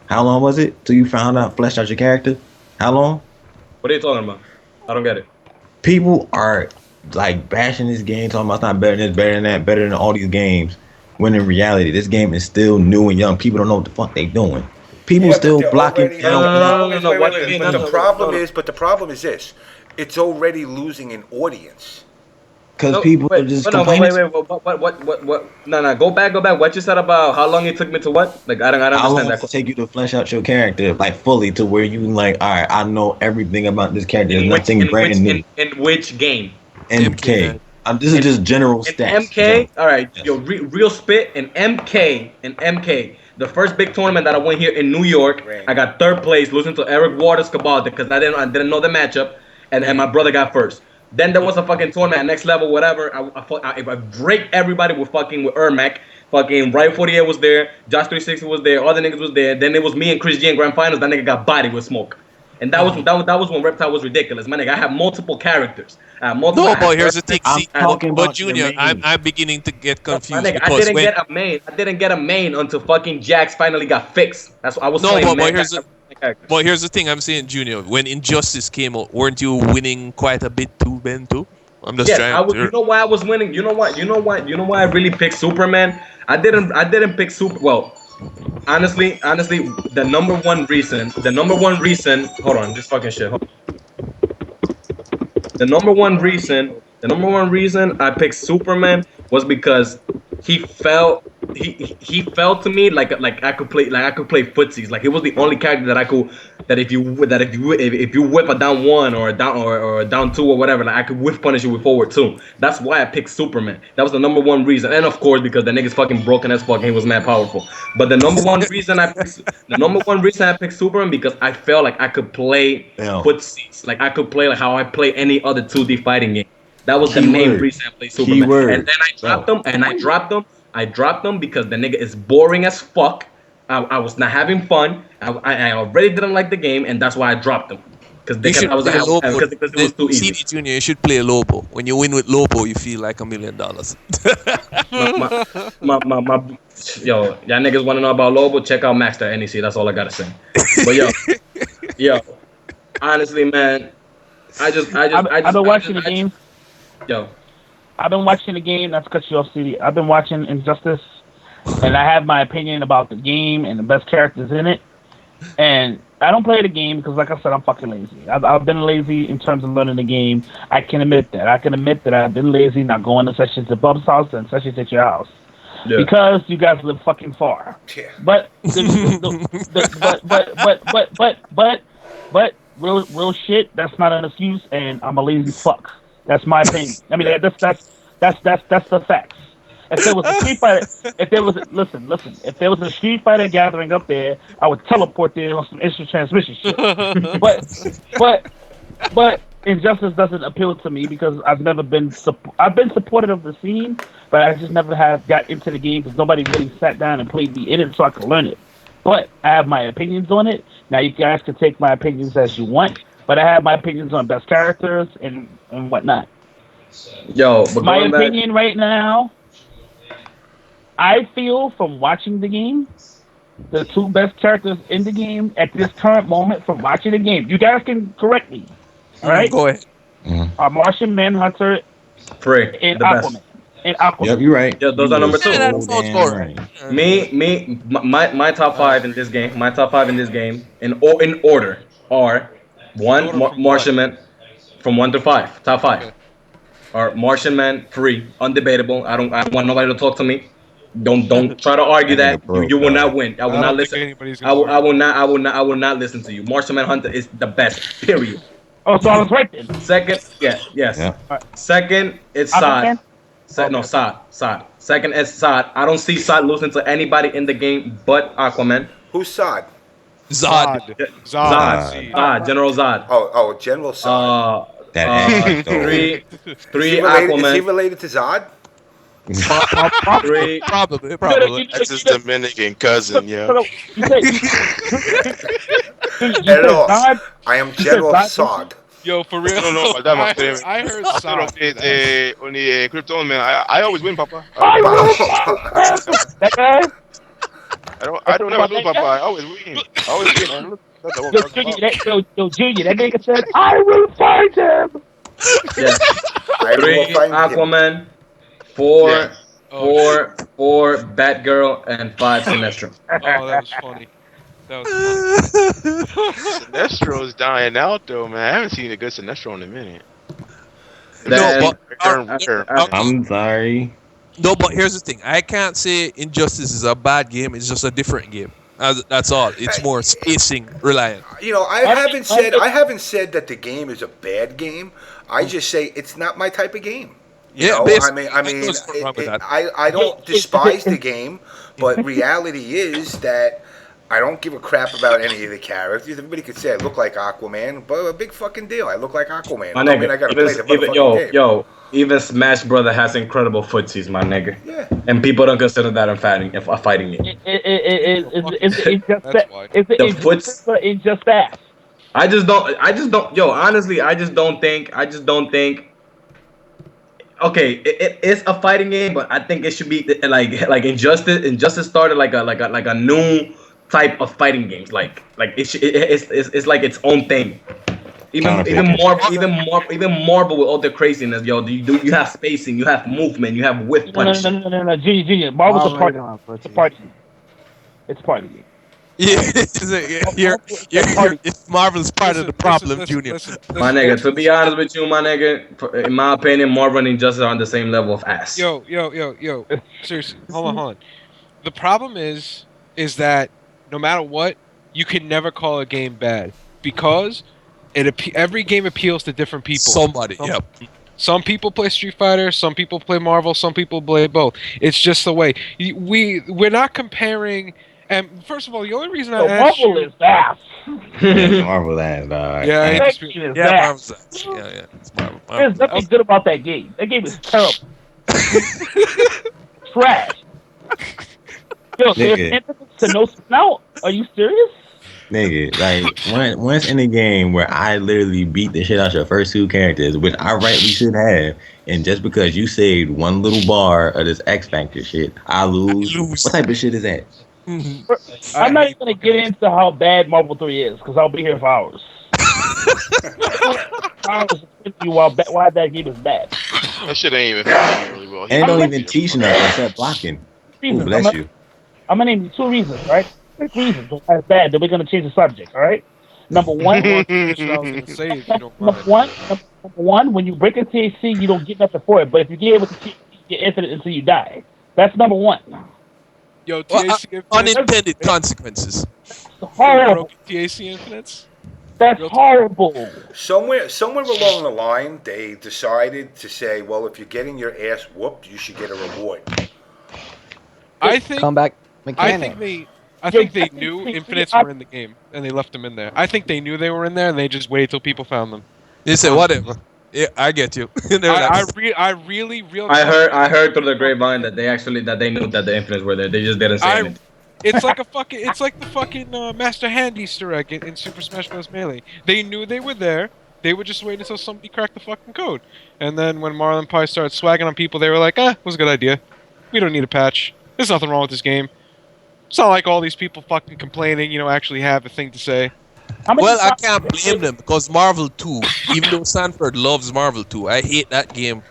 How long was it till you found out, fleshed out your character? How long? What are you talking about? I don't get it. People are like bashing this game, talking about it's not better than this, better than that, better than all these games. When in reality, this game is still new and young. People don't know what the fuck they doing. People still blocking. Wait, but the problem is this: it's already losing an audience. Because people are just complaining. What? No, go back. What you said about how long it took me to what? Like, I don't understand that. How long take you to flesh out your character, like, fully, to where you, like, all right, I know everything about this character. There's nothing brand new. In which game? MK. This is just general stats. MK? All right, yo, real spit. In MK. The first big tournament that I went here in New York, I got 3rd place, losing to Eric Waters Cabal because I didn't know the matchup, and my brother got 1st. Then there was a fucking tournament at next level, whatever. I break everybody with Ermac. Fucking Wtih was there. Josh 360 was there. All the niggas was there. Then it was me and Chris G in grand finals. That nigga got bodied with smoke. And that was when Reptile was ridiculous. My nigga, I have multiple characters. No, but here's the thing. But Junior, I'm beginning to get confused. Nigga, I didn't get a main until fucking Jax finally got fixed. That's what I was playing. But here's the thing I'm saying, Junior. When Injustice came out, weren't you winning quite a bit too, Ben, too? I'm just trying to... You know why I was winning? You know why I really picked Superman? I didn't pick Super... Well, honestly, the number one reason... Hold on, this fucking shit. Hold on. The number one reason I picked Superman was because he felt to me like I could play footsies. Like, it was the only character that if you whip a down 1 or a down 2 or whatever, like, I could whiff punish you with forward 2. That's why I picked Superman. That was the number one reason, and of course because the nigga's fucking broken as fuck and he was mad powerful. But the number one reason I picked Superman because I felt like I could play footsies. Like, I could play like how I play any other 2D fighting game. That was the main reason I played Superman. And then I dropped them because the nigga is boring as fuck. I was not having fun. I already didn't like the game, and that's why I dropped him. Because it was too easy. CDjr, you should play Lobo. When you win with Lobo, you feel like $1 million. Yo, y'all niggas want to know about Lobo? Check out Max.NEC. That's all I gotta say. But yo, honestly, man, I've been watching the game. Yo, I've been watching the game. Not to cut you off, CD. I've been watching Injustice, and I have my opinion about the game and the best characters in it. And I don't play the game because, like I said, I'm fucking lazy. I've been lazy in terms of learning the game. I can admit that. I've been lazy, not going to sessions at Bub's house and sessions at your house. Yeah. Because you guys live fucking far. Yeah. But real shit, that's not an excuse, and I'm a lazy fuck. That's my opinion. I mean, that's the facts. If there was a Street Fighter, if there was a Street Fighter gathering up there, I would teleport there on some instant transmission shit. but Injustice doesn't appeal to me because I've been supportive of the scene, but I just never have got into the game because nobody really sat down and played me in it so I could learn it. But I have my opinions on it. Now you guys can take my opinions as you want, but I have my opinions on best characters and whatnot. Yo, but my opinion right now, I feel from watching the game, the 2 best characters in the game at this current moment from watching the game. You guys can correct me. All right? Go ahead. Are Martian Manhunter and Aquaman. And Aquaman. Yep, you're right. Yeah, those are number 2. Right. My top 5 in this game. My top 5 in this game in order are 1 Martian Man from 1 to 5. Top 5 are Martian Man 3, undebatable. I don't want nobody to talk to me. Don't try to argue that. You will not win. I will not listen. I will not listen to you. Martian Manhunter is the best. Period. Oh, so I was right then. Second, yes. Yeah. Second, it's Sod. Sod. Second is Sod. I don't see Sod losing to anybody in the game but Aquaman. Who's Sod? Zod. General Zod. Oh, General Zod. Three Aquaman. Is he related to Zod? Probably. That's his Dominican cousin, yeah. I am General Sod. Yo, for real. No, I heard Sock. On the Krypton, man. I always win, Papa. That guy? I don't ever lose, Papa. I always win. Junior, that nigga said, I will find him. Yes. I 3 will find Aquaman, 4 Batgirl, and 5 Sinestro. Oh, that was funny. Sinestro's dying out though, man. I haven't seen a good Sinestro in a minute. I'm sorry. No, but here's the thing. I can't say Injustice is a bad game. It's just a different game. That's all. It's more spacing reliant. You know, I haven't said that the game is a bad game. I just say it's not my type of game. You know? I don't despise the game, but reality is that I don't give a crap about any of the characters. Everybody could say I look like Aquaman, but a big fucking deal. I look like Aquaman. My I nigga, mean, I gotta play the motherfucking game. Even Smash Brother has incredible footsies, my nigga. Yeah. And people don't consider that a fighting it. It's just that. I just don't. Yo, honestly, I just don't think. Okay, it's a fighting game, but I think it should be like Injustice. Injustice started like a new type of fighting games. Like it's like its own thing. Even Marvel with all the craziness, yo. You have spacing, you have movement, you have whip punch. No, Junior. Marvel's a party. It's a party. It's a party game. Yeah, if Marvel's part of the problem, Junior. My nigga, to be honest with you, my nigga, in my opinion, Marvel and Injustice are on the same level of ass. Yo. Seriously, hold on. The problem is that no matter what, you can never call a game bad because every game appeals to different people. Some people play Street Fighter, some people play Marvel, some people play both. It's just the way. We're not comparing. And first of all, the only reason I asked Marvel is ass. Marvel ass, dog. Yeah, Marvel's ass. Yeah, it's Marvel. There's nothing good about that game. That game is terrible. Trash. Yo, there's emphasis to no snout. Are you serious? Nigga, like once in a game where I literally beat the shit out your first 2 characters, which I rightly should have, and just because you saved one little bar of this X Factor shit, I lose. What type of shit is that? I'm not even gonna get into how bad Marvel 3 is because I'll be here for hours. Why that game is bad. That shit ain't even really well. And don't even teach nothing except blocking. Ooh, bless you. I'm gonna name you 2 reasons, right? 6 reasons why it's bad. Then we're gonna change the subject, all right? Number one, when you break a THC, you don't get nothing for it. But if you get it with the THC, you get infinite until you die. That's number one. Yo, THC unintended consequences. Horrible. THC infinites? That's horrible. Somewhere along the line, they decided to say, well, if you're getting your ass whooped, you should get a reward. I think comeback mechanic. I think they knew infinites were in the game, and they left them in there. I think they knew they were in there, and they just waited till people found them. They said, whatever. Yeah, I get you. I heard through the grapevine that they knew that the infinites were there. They just didn't say anything. It's like the fucking Master Hand Easter egg in Super Smash Bros. Melee. They knew they were there. They would just wait until somebody cracked the fucking code. And then when Marlon Pie started swagging on people, they were like, it was a good idea. We don't need a patch. There's nothing wrong with this game. It's not like all these people fucking complaining, actually have a thing to say. Well, I can't blame them because Marvel 2, even though Sanford loves Marvel 2, I hate that game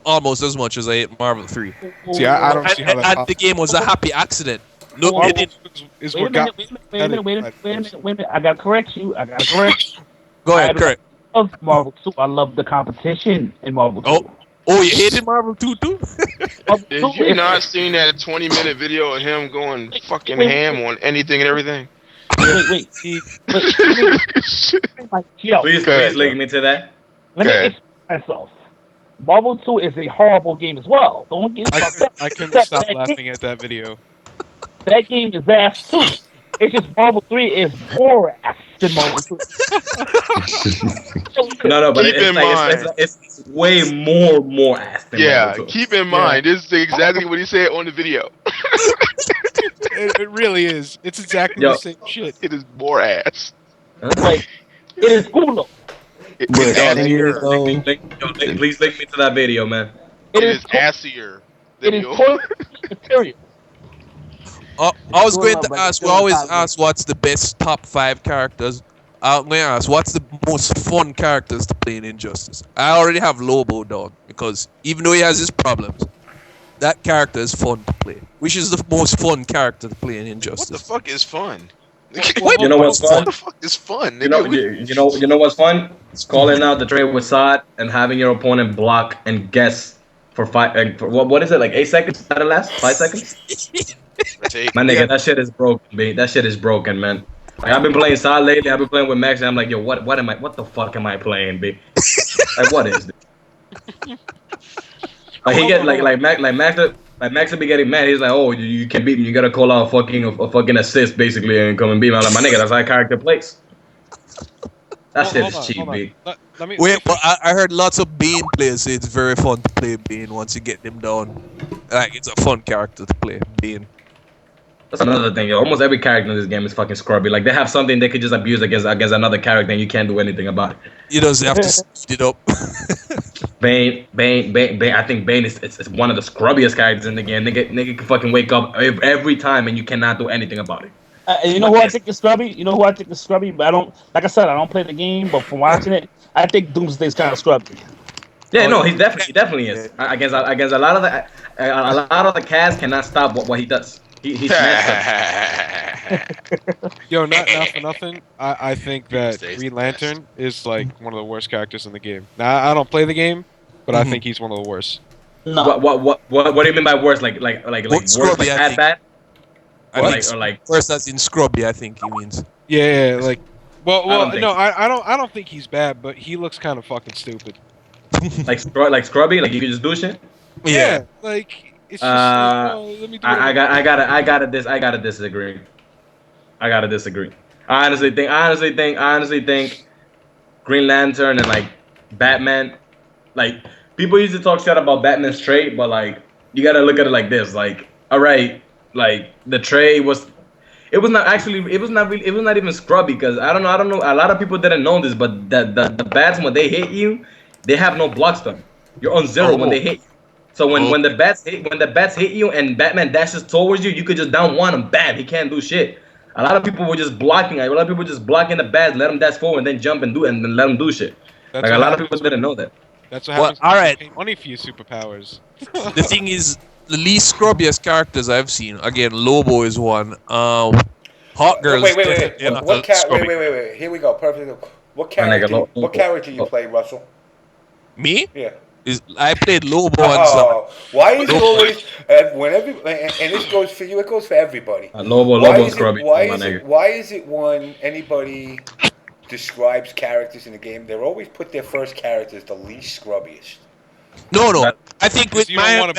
almost as much as I hate Marvel 3. See, I don't see how that the game was a happy accident. Look, wait a minute. I gotta correct you. Go ahead, correct. I love Marvel 2. I love the competition in Marvel 2. Oh, you hated Marvel 2 too? Did you not seen that 20-minute video of him going fucking ham on anything and everything? Wait. Please link me to that. Let me explain myself. Marvel 2 is a horrible game as well. Don't get I couldn't stop laughing at that video. That game is ass too. It's just Marvel 3 is more ass than Marvel 2. No, but it's way more ass than Marvel 2. Keep in mind, this is exactly what he said on the video. It really is. It's exactly the same shit. It is more ass. Like, it is cool though. It's assier. Please link me to that video, man. It is assier. It is toilet material. I was going to ask. We always ask what's the best top 5 characters. I'm going to ask what's the most fun characters to play in Injustice. I already have Lobo down because even though he has his problems, that character is fun to play. Which is the most fun character to play in Injustice? What the fuck is fun? You know what's fun? What the fuck is fun? You know what's fun? It's calling out the trade with Sod and having your opponent block and guess for 5. What is it, like 8 seconds? Is that the last 5 seconds? My nigga, that shit is broken, B. That shit is broken, man. Like I've been playing Sod lately. I've been playing with Max, and I'm like, yo, what the fuck am I playing, B? Like, what is this? Like he get like Max will be getting mad. He's like, oh, you can't beat me. You gotta call out a fucking assist basically and come and beat me. I'm like, my nigga, that's how character plays. That shit is cheap, B. Wait, but I heard lots of Bane players say it's very fun to play Bane once you get them down. Like it's a fun character to play Bane. That's another thing. Yo. Almost every character in this game is fucking scrubby. Like they have something they could just abuse against another character, and you can't do anything about it. You just have to speed it up. Bane. I think Bane is one of the scrubbiest characters in the game. Nigga can fucking wake up every time, and you cannot do anything about it. You know who I think is scrubby? But I don't. Like I said, I don't play the game, but from watching it, I think Doomsday's kind of scrubby. Yeah, no, he definitely is. Against a lot of the Catz cannot stop what he does. He Yo, not for nothing. I think that Green Lantern is like one of the worst characters in the game. Now I don't play the game, but I think he's one of the worst. No. What do you mean by worst? Like worst, scrubby, like bad? Or like worse as in scrubby, I think he means. Yeah, like I don't don't think he's bad, but he looks kind of fucking stupid. like scrubby, like you can just do shit. Yeah, like it's just let me do I gotta disagree. I honestly think Green Lantern and like Batman, like people used to talk shit about Batman's trade, but like you gotta look at it like this. Like, all right, like the trade was not even scrubby because I don't know. A lot of people didn't know this, but the bats when they hit you, they have no block stun. You're on 0 when they hit you. So when the bats hit you and Batman dashes towards you, you could just down one and bam, he can't do shit. A lot of people were just blocking. A lot of people were just blocking the bats, let him dash forward, and then jump and then let him do shit. Like a lot of people didn't know that. That's what happens. All right. Money for your superpowers. The thing is, the least scrubbiest characters I've seen. Again, Lobo is one. Hot Girl. Wait. Wait. Here we go. Perfect. What character you play, Russell? Me? Yeah. I played Lobo why is it always whenever and this goes for you? It goes for everybody. Lobo scrubby. Why is it when anybody describes characters in the game, they always put their first character as the least scrubbiest? No. I think with I'm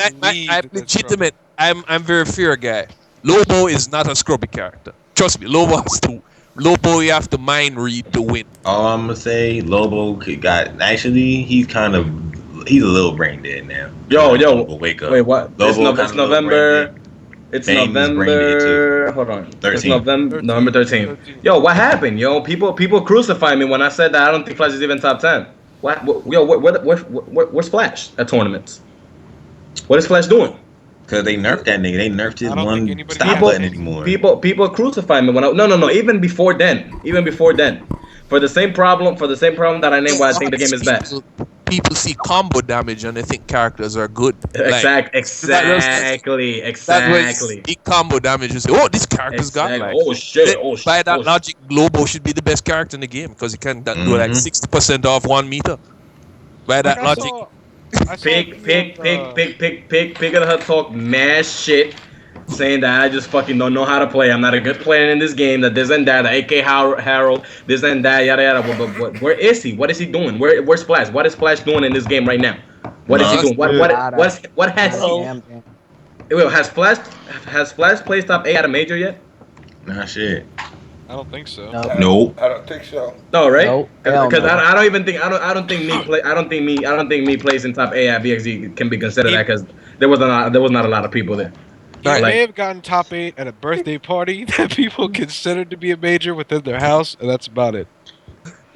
legitimate. I'm very fair guy. Lobo is not a scrubby character. Trust me, Lobo has to. Lobo, you have to mind read to win. All I'm gonna say, Lobo he's a little brain dead now. Yo, wake up. Wait, what? It's November. It's Bane is brain dead November. too. Hold on. 13. It's November 13th. Yo, what happened? Yo, people crucified me when I said that I don't think Flash is even top 10. Where's Flash at tournaments? What is Flash doing? Because they nerfed that nigga. They nerfed his one stop button anymore. People crucified me when no. Even before then. For the same problem that I named why I think the game is bad. People see combo damage and they think characters are good. Exactly. Big combo damage. You say, oh, this character's got. Like, oh shit. By that logic, Lobo should be the best character in the game because he can do like 60% off 1 meter. By that logic. Pick at her talk mad shit, saying that I just fucking don't know how to play. I'm not a good player in this game. That this and that. The AK Harold. This and that. Yada yada. But where is he? What is he doing? Where's Splash? What is Splash doing in this game right now? What is he doing? What has he? Has Splash placed top 8 at a major yet? Nah, shit. I don't think so. Nope. I don't think so. No, right? Because I don't think me placing top 8 at VXZ can be considered that because there was not a lot of people there. He may have gotten top 8 at a birthday party that people considered to be a major within their house, and that's about it.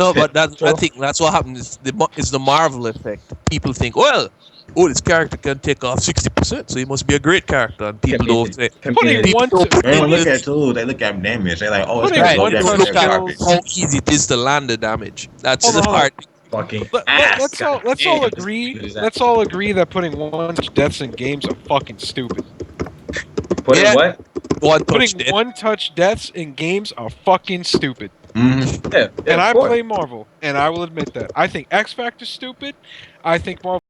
No, but I think that's what happens. It's the Marvel effect. People think, well, this character can take off 60%, so he must be a great character. And people don't say. Putting one Everyone look at tools. They look at damage. They're like, oh, it's right. gonna They go look down. at how easy it is to land the damage. That's the part. Fucking Let's all agree. Let's all agree that putting one deaths in games are fucking stupid. Putting what? Putting one-touch deaths in games are fucking stupid. Yeah, and I play Marvel, and I will admit that. I think X Factor's stupid. I think Marvel